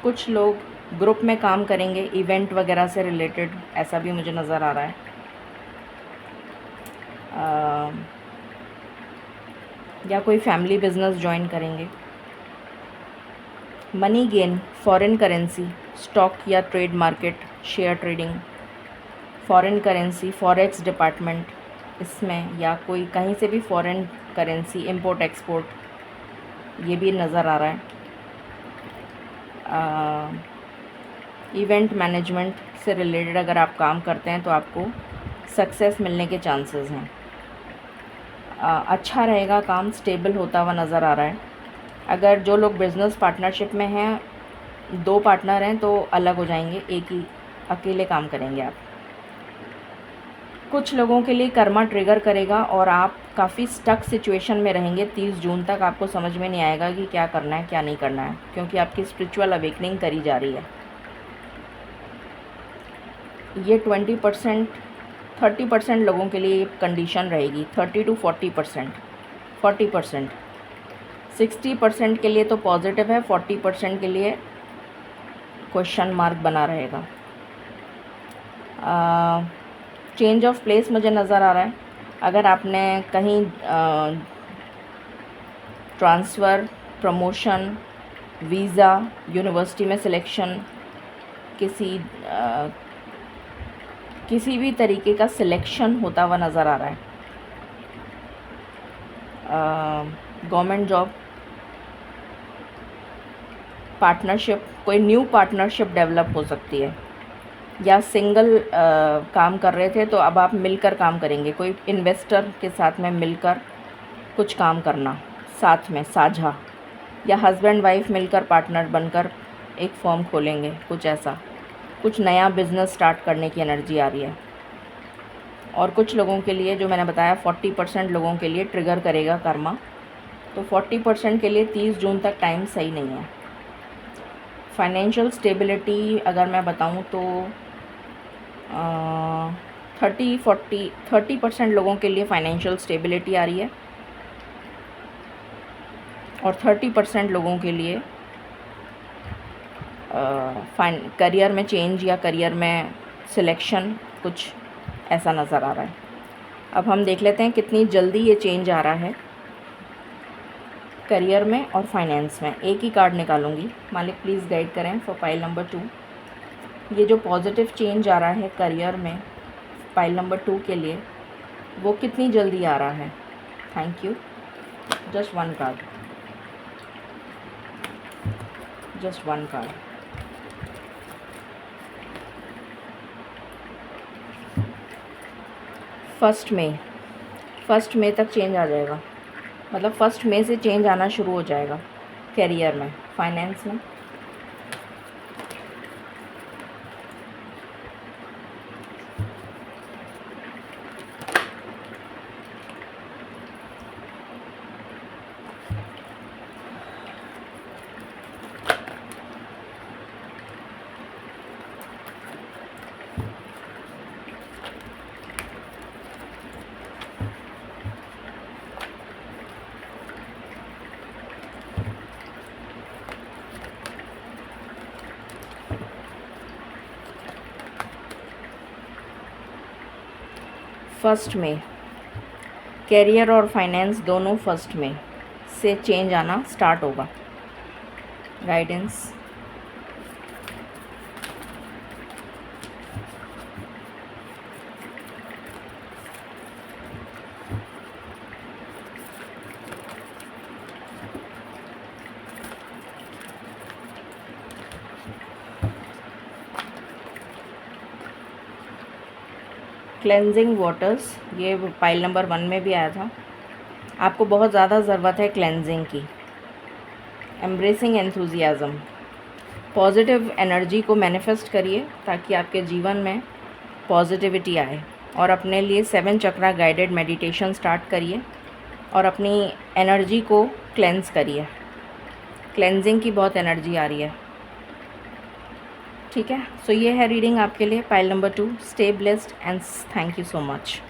कुछ लोग ग्रुप में काम करेंगे इवेंट वगैरह से रिलेटेड, ऐसा भी मुझे नज़र आ रहा है। या कोई फैमिली बिजनेस ज्वाइन करेंगे। Money gain, foreign currency, stock या trade market, share trading, foreign currency, forex department इसमें, या कोई कहीं से भी फॉरेन करेंसी इंपोर्ट एक्सपोर्ट, ये भी नज़र आ रहा है। इवेंट मैनेजमेंट से रिलेटेड अगर आप काम करते हैं तो आपको सक्सेस मिलने के चांसेस हैं। अच्छा रहेगा, काम स्टेबल होता हुआ नज़र आ रहा है। अगर जो लोग बिज़नेस पार्टनरशिप में हैं, 2 पार्टनर हैं तो अलग हो जाएंगे, एक ही अकेले काम करेंगे आप। कुछ लोगों के लिए कर्मा ट्रिगर करेगा और आप काफ़ी स्टक सिचुएशन में रहेंगे 30 जून तक। आपको समझ में नहीं आएगा कि क्या करना है क्या नहीं करना है, क्योंकि आपकी स्पिरिचुअल अवेकनिंग करी जा रही है। ये 30% लोगों के लिए कंडीशन रहेगी, 30 to 40%, 60% के लिए तो पॉजिटिव है, 40% के लिए क्वेश्चन मार्क बना रहेगा। चेंज ऑफ प्लेस मुझे नज़र आ रहा है। अगर आपने कहीं ट्रांसफ़र, प्रमोशन, वीज़ा, यूनिवर्सिटी में सिलेक्शन, किसी भी तरीके का सिलेक्शन होता हुआ नज़र आ रहा है। गवर्नमेंट जॉब, पार्टनरशिप, कोई न्यू पार्टनरशिप डेवलप हो सकती है, या सिंगल काम कर रहे थे तो अब आप मिलकर काम करेंगे, कोई इन्वेस्टर के साथ में मिलकर कुछ काम करना, साथ में साझा, या हस्बैंड वाइफ मिलकर पार्टनर बनकर एक फर्म खोलेंगे, कुछ ऐसा, कुछ नया बिज़नेस स्टार्ट करने की एनर्जी आ रही है। और कुछ लोगों के लिए जो मैंने बताया 40% लोगों के लिए ट्रिगर करेगा कर्मा, तो 40% के लिए 30 जून तक टाइम सही नहीं है। फाइनेंशियल स्टेबिलिटी अगर मैं बताऊं तो 30% लोगों के लिए फाइनेंशियल स्टेबिलिटी आ रही है, और 30% लोगों के लिए करियर में चेंज या करियर में सिलेक्शन, कुछ ऐसा नज़र आ रहा है। अब हम देख लेते हैं कितनी जल्दी ये चेंज आ रहा है करियर में और फाइनेंस में। एक ही कार्ड निकालूंगी, मालिक प्लीज़ गाइड करें फॉर पाइल नंबर 2। ये जो पॉजिटिव चेंज आ रहा है करियर में पाइल नंबर 2 के लिए, वो कितनी जल्दी आ रहा है। Thank you. Just one card, just one card. First मई तक चेंज आ जाएगा, मतलब 1 मई से चेंज आना शुरू हो जाएगा करियर में, फाइनेंस में। फर्स्ट में कैरियर और फाइनेंस दोनों 1 मई से चेंज आना स्टार्ट होगा। गाइडेंस। क्लेंजिंग वाटर्स, ये पाइल नंबर 1 में भी आया था। आपको बहुत ज़्यादा ज़रूरत है क्लेंजिंग की। एम्ब्रेसिंग एंथुजियाज़म, पॉजिटिव एनर्जी को मैनिफेस्ट करिए ताकि आपके जीवन में पॉजिटिविटी आए, और अपने लिए 7 चक्रा गाइडेड मेडिटेशन स्टार्ट करिए और अपनी एनर्जी को क्लेंज करिए। क्लेंजिंग की बहुत एनर्जी आ रही है, ठीक है। सो ये है रीडिंग आपके लिए, pile number 2। Stay blessed and thank you so much.